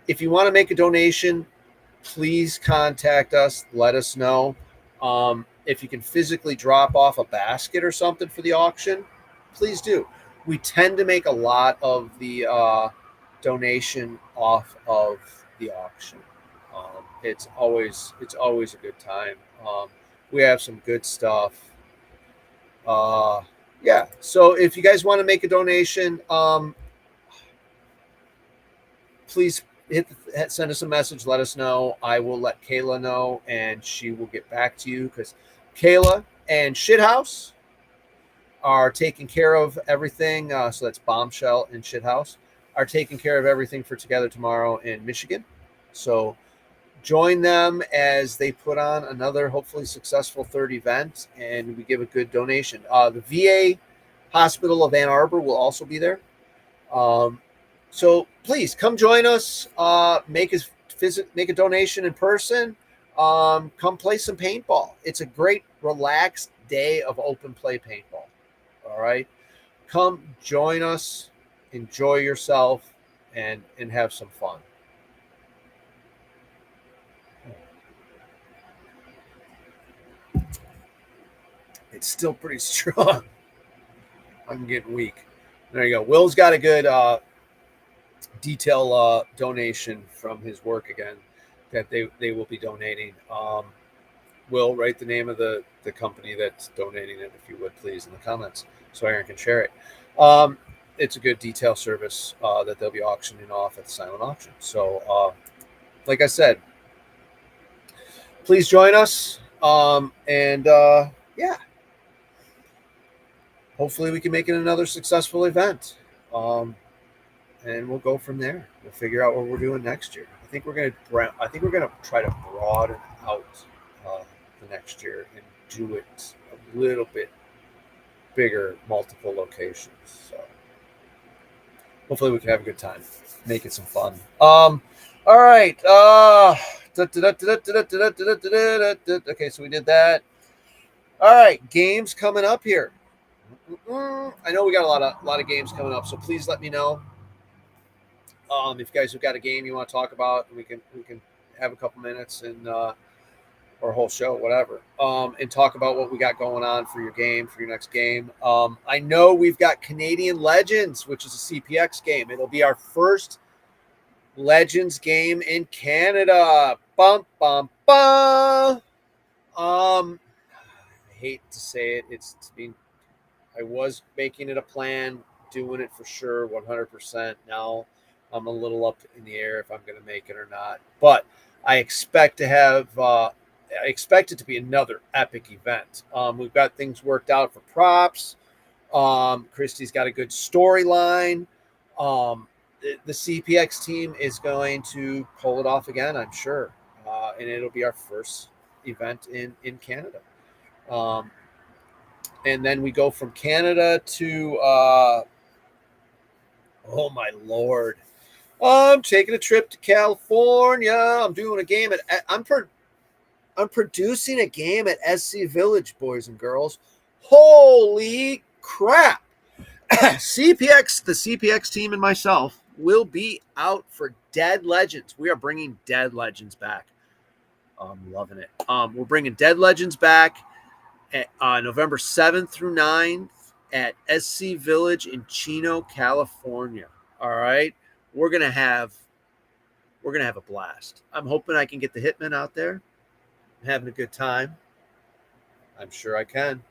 If you want to make a donation, please contact us. Let us know. If you can physically drop off a basket or something for the auction, please do. We tend to make a lot of the donation off of the auction. It's always a good time. We have some good stuff. Yeah. So if you guys want to make a donation, please send us a message. Let us know. I will let Kayla know, and she will get back to you because Kayla and Shithouse are taking care of everything. So that's Bombshell and Shithouse are taking care of everything for Together Tomorrow in Michigan. So join them as they put on another hopefully successful third event, and we give a good donation. The VA Hospital of Ann Arbor will also be there. So please come join us. Make a donation in person. Come play some paintball. It's a great relaxed day of open play paintball. All right, come join us, enjoy yourself, and have some fun. It's still pretty strong. I'm getting weak. There you go. Will's got a good detail donation from his work again that they will be donating. Will, write the name of the company that's donating it, if you would, please, in the comments so Aaron can share it. It's a good detail service that they'll be auctioning off at the silent auction. So, like I said, please join us. Yeah, hopefully we can make it another successful event. And we'll go from there. We'll figure out what we're doing next year. I think we're gonna try to broaden out the next year and do it a little bit bigger, multiple locations. So hopefully we can have a good time, make it some fun. All right. Okay, so we did that. All right, games coming up here. I know we got a lot of games coming up, so please let me know. If you guys have got a game you want to talk about, we can have a couple minutes and or a whole show, whatever, and talk about what we got going on for your game, for your next game. I know we've got Canadian Legends, which is a CPX game. It'll be our first Legends game in Canada. Bum bum bum. I hate to say it. I was making it a plan, doing it for sure, 100%. Now I'm a little up in the air if I'm going to make it or not. But I expect to have. I expect it to be another epic event. We've got things worked out for props. Christy's got a good storyline. The CPX team is going to pull it off again, I'm sure. And it'll be our first event in Canada. And then we go from Canada to, oh my Lord. I'm taking a trip to California. I'm doing a game I'm producing a game at SC Village, boys and girls. Holy crap. The CPX team and myself will be out for Dead Legends. We are bringing Dead Legends back. I'm loving it. We're bringing Dead Legends back at, November 7th through 9th at SC Village in Chino, California. All right. We're going to have a blast. I'm hoping I can get the Hitman out there. Having a good time. I'm sure I can.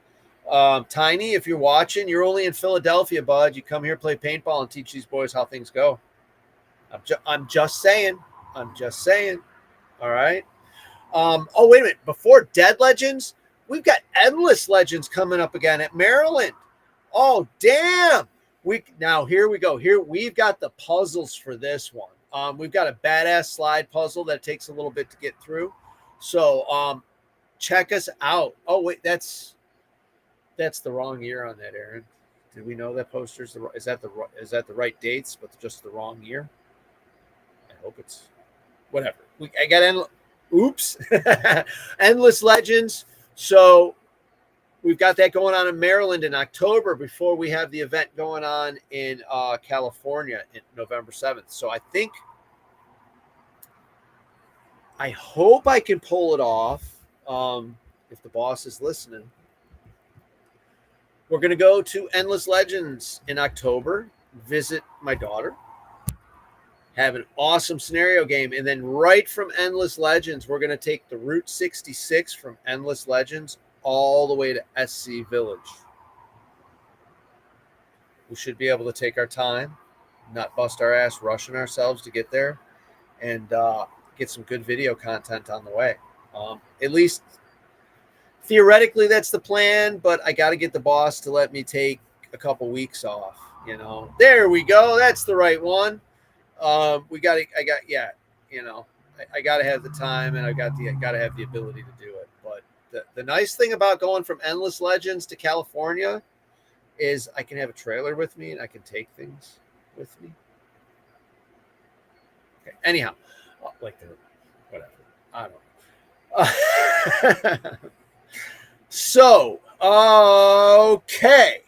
Tiny, if you're watching, you're only in Philadelphia, bud. You come here, play paintball, and teach these boys how things go. I'm just saying. All right. Oh, wait a minute. Before Dead Legends, we've got Endless Legends coming up again at Maryland. Oh, damn. Now here we go. Here we've got the puzzles for this one. We've got a badass slide puzzle that takes a little bit to get through. So check us out. Oh wait, that's the wrong year on that, Aaron. Did we know that poster's is that the right dates, but just the wrong year? I hope it's whatever. I got Endless Legends. So we've got that going on in Maryland in October before we have the event going on in California in November 7th. So I hope I can pull it off if the boss is listening. We're going to go to Endless Legends in October, visit my daughter, have an awesome scenario game, and then right from Endless Legends, we're going to take the Route 66 from Endless Legends all the way to SC Village. We should be able to take our time, not bust our ass rushing ourselves to get there, and get some good video content on the way. At least theoretically that's the plan, but I got to get the boss to let me take a couple weeks off. There we go. That's the right one. I got to have the time, and I got to have the ability to do it. But the nice thing about going from Endless Legends to California is I can have a trailer with me and I can take things with me. Okay. Anyhow, whatever. I don't know. So, okay.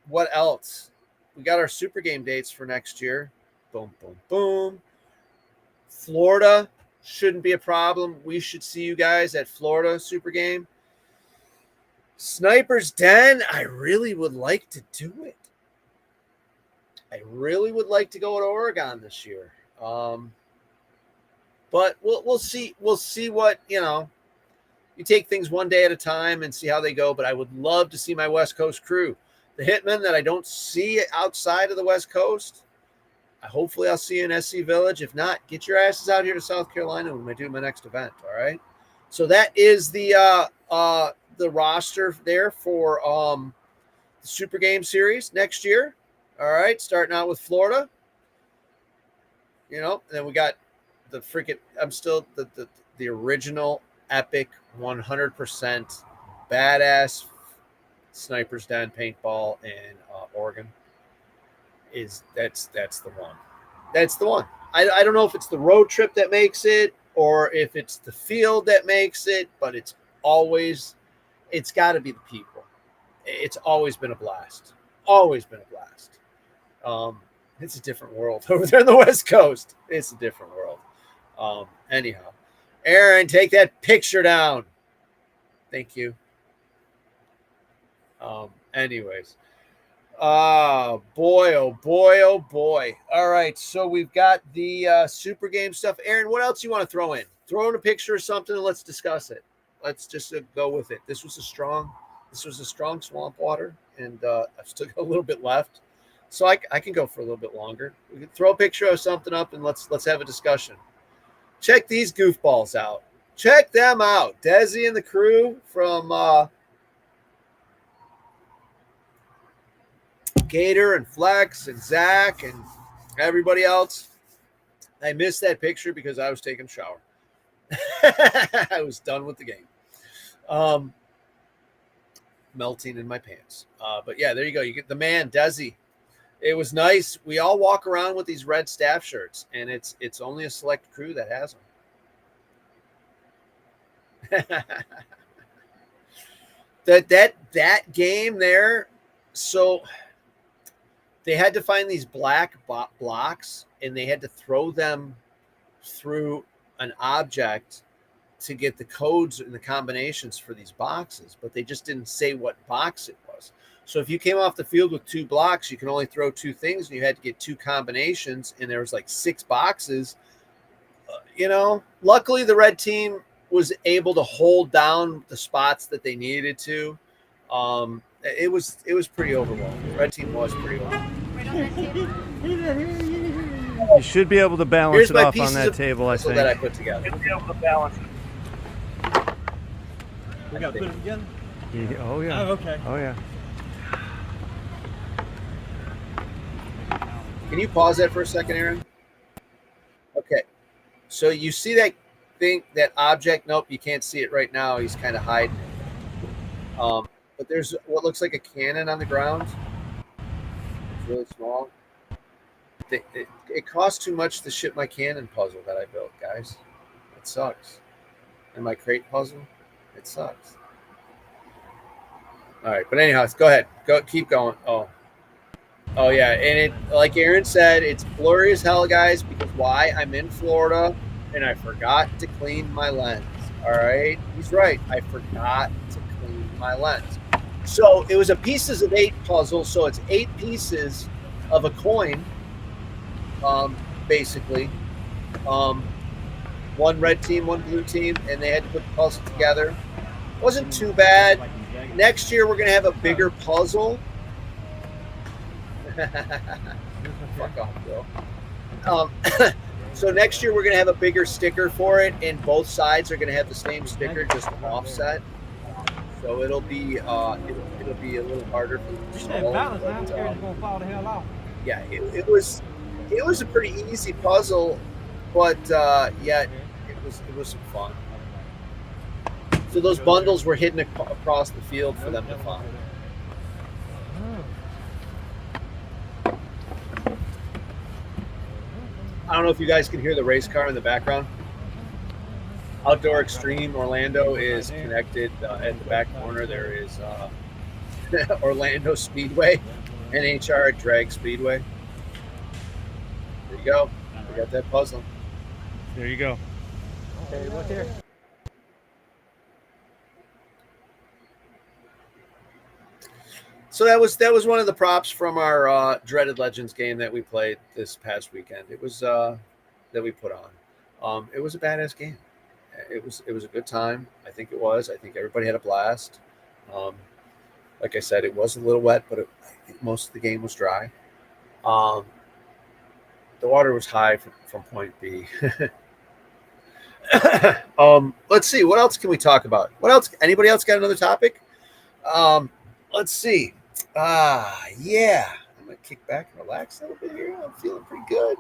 What else? We got our super game dates for next year. Boom, boom, boom. Florida shouldn't be a problem. We should see you guys at Florida Super Game. Sniper's Den, I really would like to do it. I really would like to go to Oregon this year. But we'll see. We'll see what, you take things one day at a time and see how they go. But I would love to see my West Coast crew. The Hitmen that I don't see outside of the West Coast, hopefully I'll see you in SC Village. If not, get your asses out here to South Carolina when I do my next event. All right. So that is the the roster there for the Super Game Series next year. All right, starting out with Florida. You know, and then we got the freaking. I'm still the original epic 100% badass Sniper's Den paintball in Oregon. That's the one. That's the one. I don't know if it's the road trip that makes it or if it's the field that makes it, but it's got to be the people. It's always been a blast. Always been a blast. It's a different world over there on the West Coast. It's a different world. Anyhow, Aaron, take that picture down. Thank you. Anyways. Oh boy, oh boy, oh boy. All right, so we've got the Super Game stuff. Aaron, what else you want to throw in? Throw in a picture or something and let's discuss it. Let's just go with it. This was a strong swamp water, and I've still got a little bit left. So I can go for a little bit longer. We can throw a picture of something up and let's have a discussion. Check these goofballs out. Check them out. Desi and the crew from Gator and Flex and Zach and everybody else. I missed that picture because I was taking a shower. I was done with the game. Melting in my pants. But yeah, there you go. You get the man, Desi. It was nice. We all walk around with these red staff shirts, and it's only a select crew that has them. that game there, so they had to find these black blocks, and they had to throw them through an object to get the codes and the combinations for these boxes, but they just didn't say what box it was. So if you came off the field with 2 blocks, you can only throw 2 things, and you had to get 2 combinations, and there was like 6 boxes. Luckily the red team was able to hold down the spots that they needed to. It was pretty overwhelming. The red team was pretty overwhelming. You should be able to balance it off on that table, I think. That I put together. You'll be able to balance it. We got to put it together? Oh, yeah. Oh, okay. Oh, yeah. Can you pause that for a second, Aaron? Okay. So you see that thing, that object? Nope, you can't see it right now. He's kind of hiding it. But there's what looks like a cannon on the ground. It's really small. It costs too much to ship my cannon puzzle that I built, guys. It sucks. And my crate puzzle, it sucks. All right, but anyhow, go ahead. Keep going. Oh yeah, and it, like Aaron said, it's blurry as hell, guys, because why? I'm in Florida, and I forgot to clean my lens. All right? He's right. I forgot to clean my lens. So it was a pieces of 8 puzzle, so it's 8 pieces of a coin, basically. One red team, one blue team, and they had to put the puzzle together. Wasn't too bad. Next year, we're going to have a bigger puzzle. Fuck off, Bill. So next year, we're going to have a bigger sticker for it, and both sides are going to have the same sticker, just offset. So it'll be a little harder for them to solve. But, yeah, it was a pretty easy puzzle, but yet it was some fun. So those bundles were hidden across the field for them to find. I don't know if you guys can hear the race car in the background. Outdoor Extreme Orlando is connected at the back corner. There is Orlando Speedway, NHR Drag Speedway. There you go. We got that puzzle. There you go. Okay, look here. So that was one of the props from our Dreaded Legends game that we played this past weekend. It was that we put on. It was a badass game. It was a good time. I think it was. I think everybody had a blast. Like I said, it was a little wet, but I think most of the game was dry. The water was high from point B. Let's see. What else can we talk about? What else? Anybody else got another topic? Let's see. Yeah. I'm gonna kick back and relax a little bit here. I'm feeling pretty good.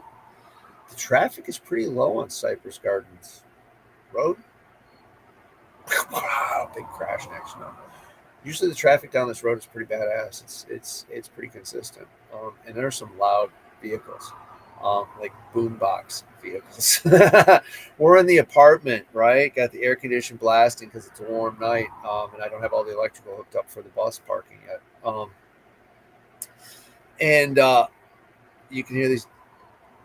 The traffic is pretty low on Cypress Gardens Road. Wow, big crash next to them. Usually the traffic down this road is pretty badass. It's pretty consistent. And there are some loud vehicles, like boombox vehicles. We're in the apartment, right? Got the air conditioning blasting because it's a warm night, and I don't have all the electrical hooked up for the bus parking yet. And you can hear these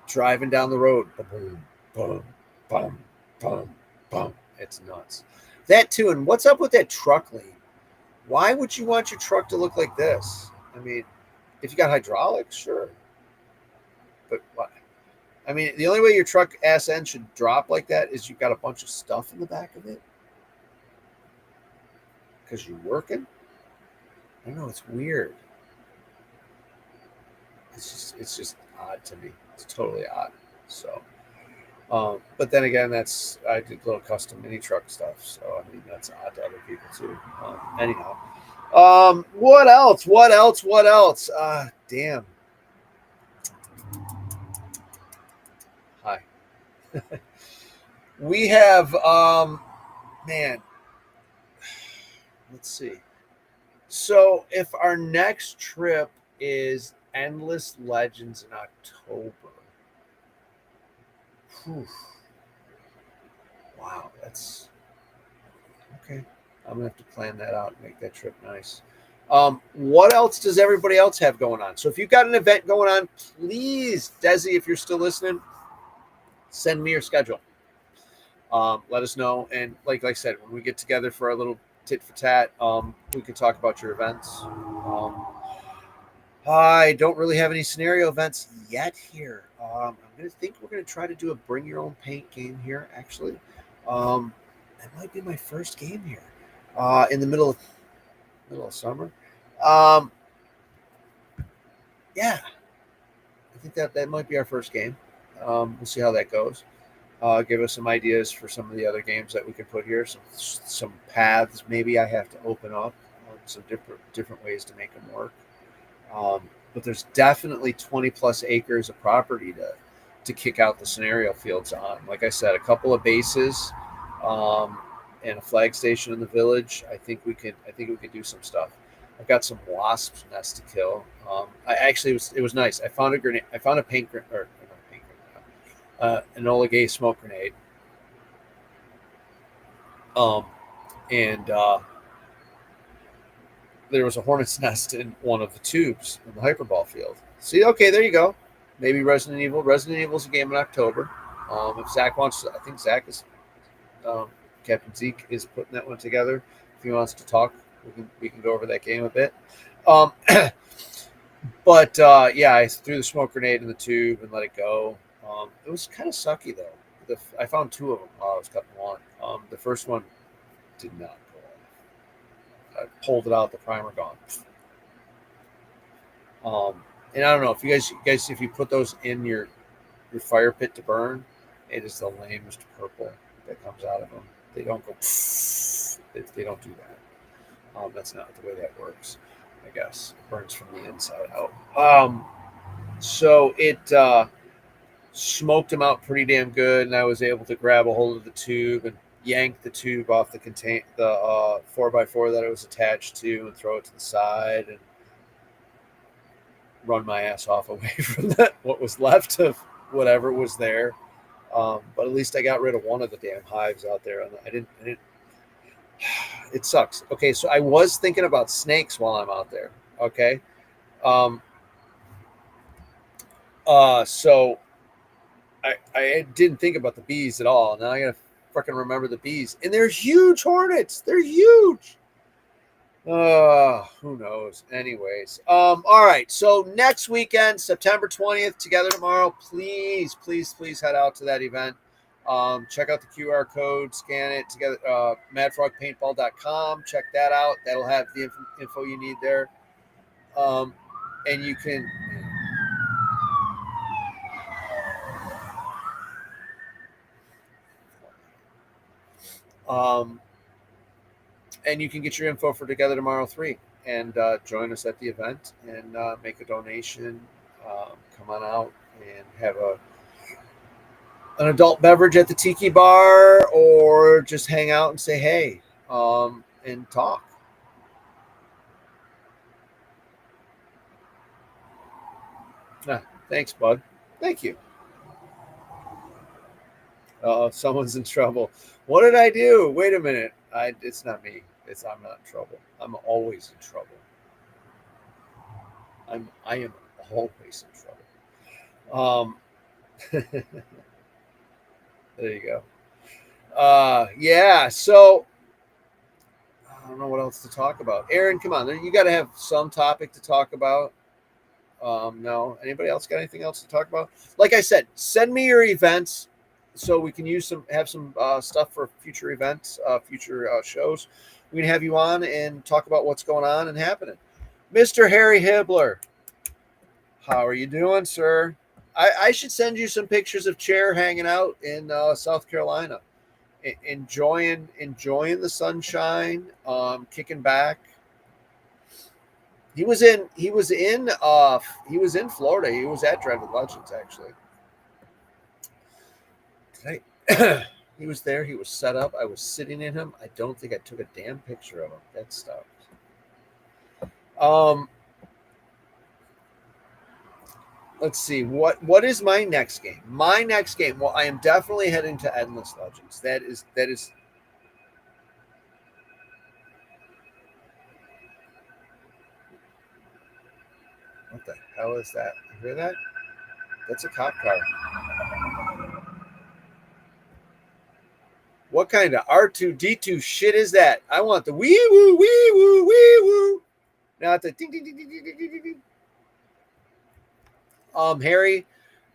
driving down the road. Boom, boom, boom, boom, boom. It's nuts. That too. And what's up with that truck lane? Why would you want your truck to look like this? I mean, if you got hydraulics, sure. But what? I mean, the only way your truck ass end should drop like that is you've got a bunch of stuff in the back of it. Because you're working. I don't know. It's weird. It's just odd to me. It's totally odd. So, but then again, I did little custom mini truck stuff. So, I mean, that's odd to other people too. Anyhow, what else? Damn. Hi. We have, man, let's see. So if our next trip is Endless Legends in October, whew. Wow, that's okay. I'm gonna have to plan that out and make that trip nice. What else does everybody else have going on? So if you've got an event going on, please, Desi, if you're still listening, send me your schedule. Let us know. And like I said, when we get together for our little tit for tat, we can talk about your events. I don't really have any scenario events yet here. I'm going to think we're going to try to do a bring your own paint game here, actually. That might be my first game here in the middle of summer. Yeah, I think that might be our first game. We'll see how that goes. Give us some ideas for some of the other games that we could put here. Some paths maybe I have to open up. Some different ways to make them work. But there's definitely 20 plus acres of property to kick out the scenario fields on. Like I said, a couple of bases and a flag station in the village. I think we could do some stuff. I've got some wasp nests to kill. It was nice. I found a grenade. I found a paint grenade, or not a paint grenade, an Enola Gay smoke grenade. There was a hornet's nest in one of the tubes in the hyperball field. See, okay, there you go. Maybe Resident Evil. Resident Evil's a game in October. If Zach wants to, I think Zach is, Captain Zeke is putting that one together. If he wants to talk, we can go over that game a bit. But yeah, I threw the smoke grenade in the tube and let it go. It was kind of sucky though. I found two of them while I was cutting one. The first one did not go off. I pulled it out, the primer gone. And I don't know if you guys, if you put those in your fire pit to burn, it is the lamest purple that comes out of them. They don't go. They don't do that. That's not the way that works. I guess it burns from the inside out. So it smoked them out pretty damn good, and I was able to grab a hold of the tube and yank the tube off the 4x4 that it was attached to, and throw it to the side and run my ass off away from what was left of whatever was there. But at least I got rid of one of the damn hives out there. I didn't. It sucks. Okay, so I was thinking about snakes while I'm out there. Okay. So I didn't think about the bees at all. Now I gotta freaking remember the bees. And they're huge hornets. They're huge. Who knows? Anyways. All right. So next weekend, September 20th, Together Tomorrow. Please head out to that event. Check out the QR code, scan it together, madfrogpaintball.com. Check that out. That'll have the info you need there. And you can. And you can get your info for Together Tomorrow 3 and join us at the event and make a donation. Come on out and have an adult beverage at the Tiki Bar, or just hang out and say hey and talk. Thanks, bud. Thank you. Someone's in trouble. What did I do? Wait a minute. It's not me. I'm not in trouble. I'm always in trouble. I am always in trouble. There you go. Yeah. So I don't know what else to talk about. Aaron, come on. You got to have some topic to talk about. No. Anybody else got anything else to talk about? Like I said, send me your events so we can have some stuff for future events, future shows. We can have you on and talk about what's going on and happening. Mr. Harry Hibbler, how are you doing, sir? I should send you some pictures of Chair hanging out in South Carolina, enjoying the sunshine, kicking back. He was in Florida. He was at Dreaded Legends, actually. He was there. He was set up. I was sitting in him. I don't think I took a damn picture of him. That stuff. Let's see. What is my next game? My next game. Well, I am definitely heading to Endless Legends. That is. What the hell is that? You hear that? That's a cop car. What kind of R2D2 shit is that? I want the wee woo, wee woo, wee woo. Not the ding, ding, ding, ding, ding, ding, ding. Harry,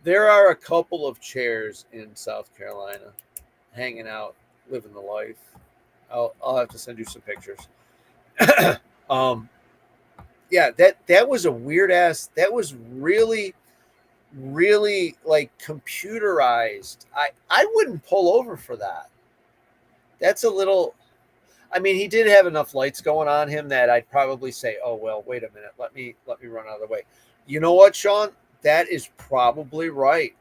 there are a couple of chairs in South Carolina hanging out, living the life. I'll have to send you some pictures. Yeah, that was a weird ass. That was really like computerized. I wouldn't pull over for that. That's a little. I mean, he did have enough lights going on him that I'd probably say, "Oh well, wait a minute. Let me run out of the way." You know what, Sean? That is probably right.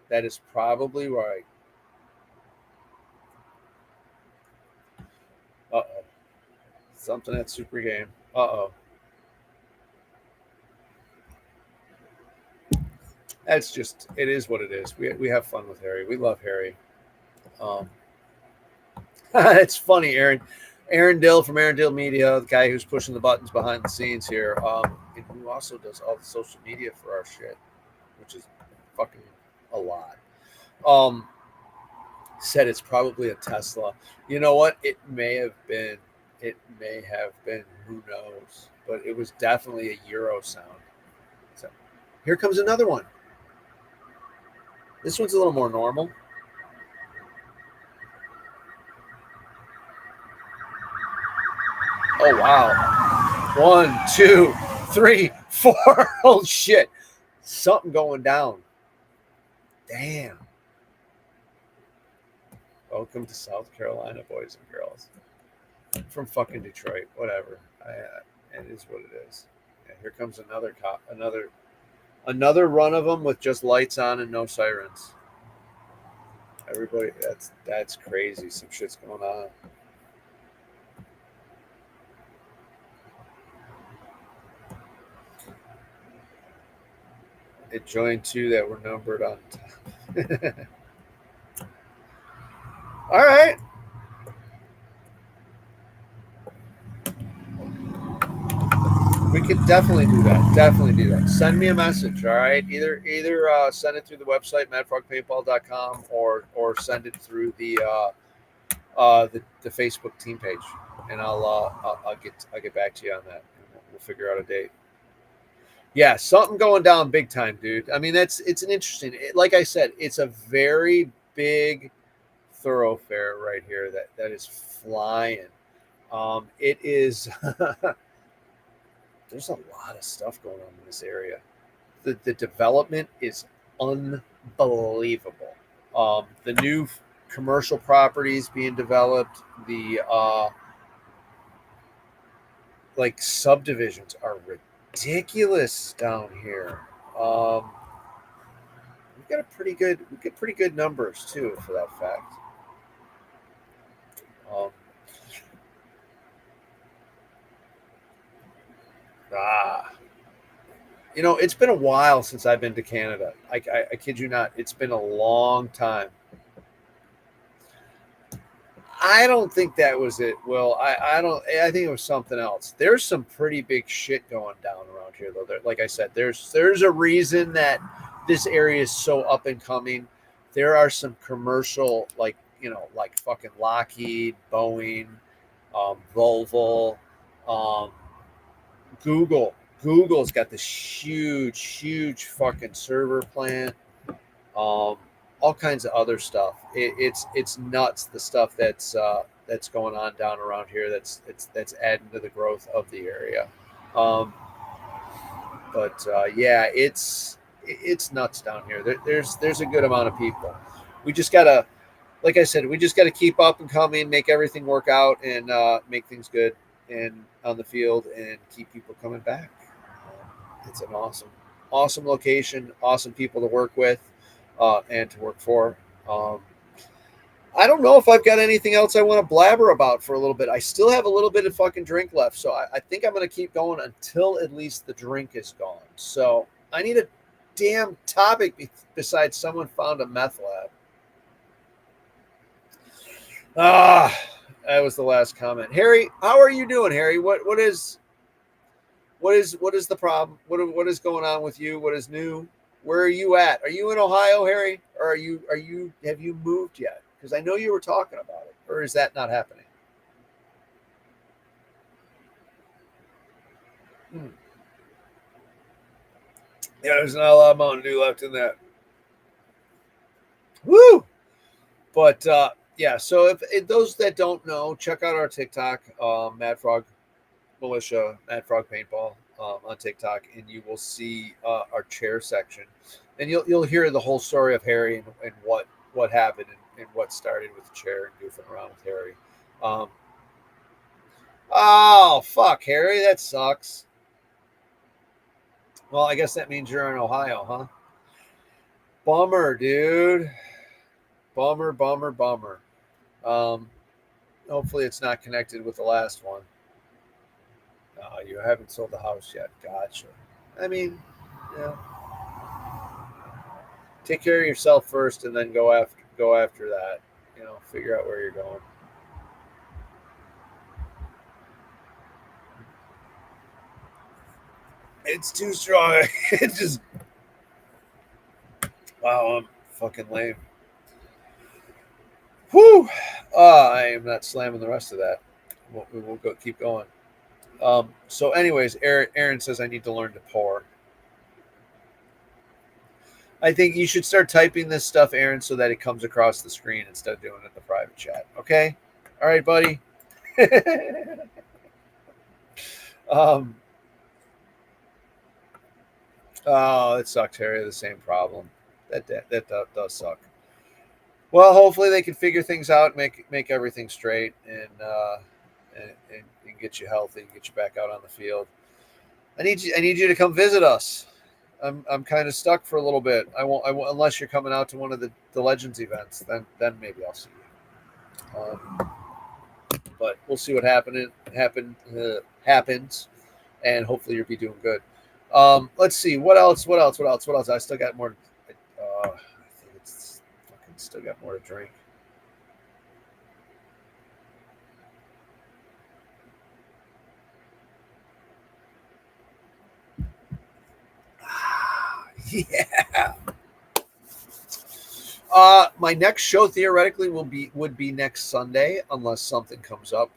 That is probably right. Uh-oh. Something at Super Game. Uh-oh. That's just, it is what it is. We have fun with Harry. We love Harry. It's funny, Aaron. Aaron Dill from Aaron Dill Media, the guy who's pushing the buttons behind the scenes here, and who also does all the social media for our shit, which is fucking a lot. Said it's probably a Tesla. You know what? It may have been. Who knows? But it was definitely a Euro sound. So here comes another one. This one's a little more normal. Oh, wow. 1, 2, 3, 4. Oh, shit. Something going down. Damn. Welcome to South Carolina, boys and girls. From fucking Detroit. Whatever. It is what it is. Yeah, here comes another cop. Another run of them with just lights on and no sirens. Everybody, that's crazy. Some shit's going on. It joined 2 that were numbered on top. All right. We could definitely do that. Definitely do that. Send me a message, all right? Either send it through the website, madfrogpaintball.com, or send it through the Facebook team page, and I'll get back to you on that. We'll figure out a date. Yeah, something going down big time, dude. I mean, it's an interesting. Like I said, it's a very big thoroughfare right here that is flying. It is. There's a lot of stuff going on in this area. The development is unbelievable. The commercial properties being developed. The like subdivisions are ridiculous down here. We get pretty good numbers too, for that fact. It's been a while since I've been to Canada. I kid you not. It's been a long time. I don't think that was it, Will. I think it was something else. There's some pretty big shit going down around here, though. Like I said, there's a reason that this area is so up and coming. There are some commercial, like fucking Lockheed, Boeing, Volvo, Google. Google's got this huge fucking server plant. All kinds of other stuff. It's nuts, the stuff that's going on down around here. That's adding to the growth of the area. Yeah, it's nuts down here. There's a good amount of people. We just gotta, like I said, keep up and coming, make everything work out, and make things good and on the field, and keep people coming back. It's an awesome location, awesome people to work with. And to work for. I don't know if I've got anything else I want to blabber about for a little bit. I still have a little bit of fucking drink left, so I think I'm going to keep going until at least the drink is gone. So I need a damn topic besides someone found a meth lab. That was the last comment. Harry, how are you doing, Harry? What is the problem? What is going on with you? What is new? Where are you at? Are you in Ohio, Harry? Or have you moved yet? Because I know you were talking about it. Or is that not happening? Yeah, there's not a lot of Mountain Dew left in that. Woo! But yeah, so if those that don't know, check out our TikTok, Mad Frog Militia, Mad Frog Paintball. On TikTok, and you will see our chair section, and you'll hear the whole story of Harry and what happened and what started with the chair and goofing around with Harry. Oh fuck, Harry, that sucks. Well, I guess that means you're in Ohio, huh? Bummer, dude. Bummer. Hopefully it's not connected with the last one. You haven't sold the house yet. Gotcha. I mean, yeah. Take care of yourself first, and then go after that. Figure out where you're going. It's too strong. It's just wow. I'm fucking lame. Whew. I am not slamming the rest of that. We'll go keep going. So anyways, Aaron says I need to learn to pour. I think you should start typing this stuff, Aaron, so that it comes across the screen instead of doing it in the private chat. Okay? All right, buddy. Oh, it sucks, Harry. The same problem. That does suck. Well, hopefully they can figure things out, make everything straight, and get you healthy, and get you back out on the field. I need you to come visit us. I'm kind of stuck for a little bit. I won't unless you're coming out to one of the Legends events. Then maybe I'll see you. But we'll see what happens, and hopefully you'll be doing good. Let's see what else. I still got more. I think it's fucking still got more to drink. Yeah. My next show theoretically would be next Sunday, unless something comes up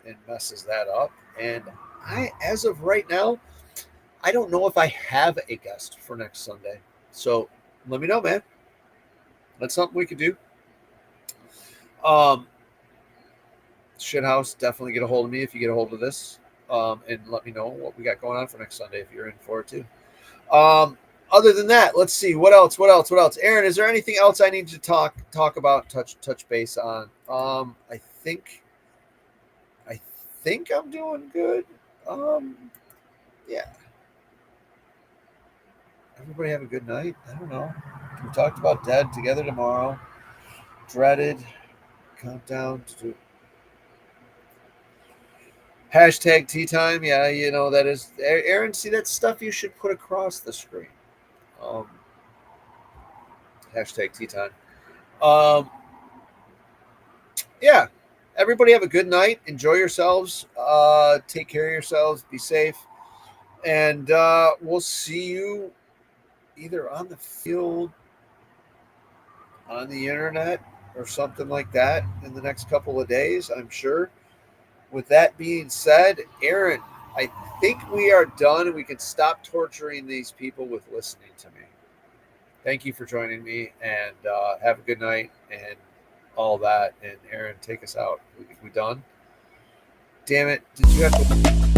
and messes that up. And as of right now, I don't know if I have a guest for next Sunday. So let me know, man. That's something we could do. Shithouse, definitely get a hold of me if you get a hold of this. And let me know what we got going on for next Sunday if you're in for it too. Other than that, let's see what else. Aaron, is there anything else I need to talk about, touch base on? I think I'm doing good. Yeah. Everybody have a good night. I don't know. We talked about Dead Together Tomorrow. Dreaded. Countdown to hashtag tea time. Yeah, you know that is. Aaron, see that stuff you should put across the screen. Hashtag tea time. Yeah. Everybody have a good night. Enjoy yourselves. Take care of yourselves. Be safe. And we'll see you either on the field, on the internet, or something like that in the next couple of days, I'm sure. With that being said, Aaron, I think we are done and we can stop torturing these people with listening to me. Thank you for joining me, and have a good night and all that. And Aaron, take us out. We done? Damn it. Did you have to...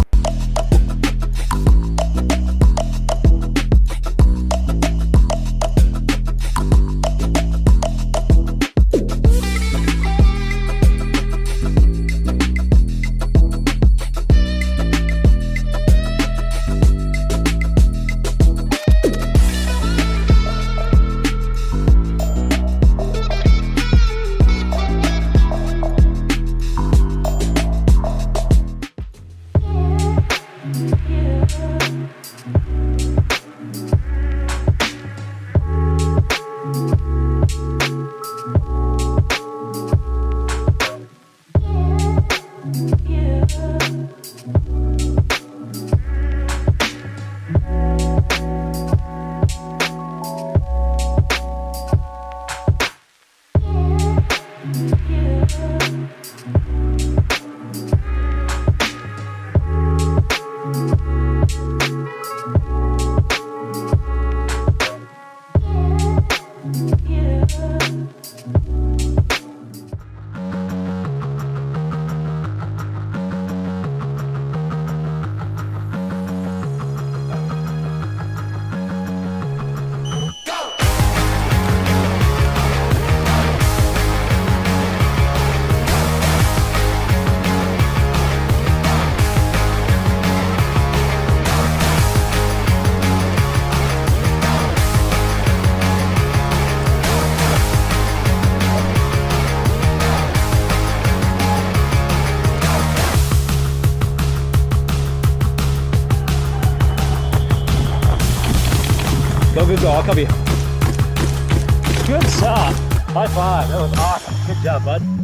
Go. I'll cover you. Good shot. High five. That was awesome. Good job, bud.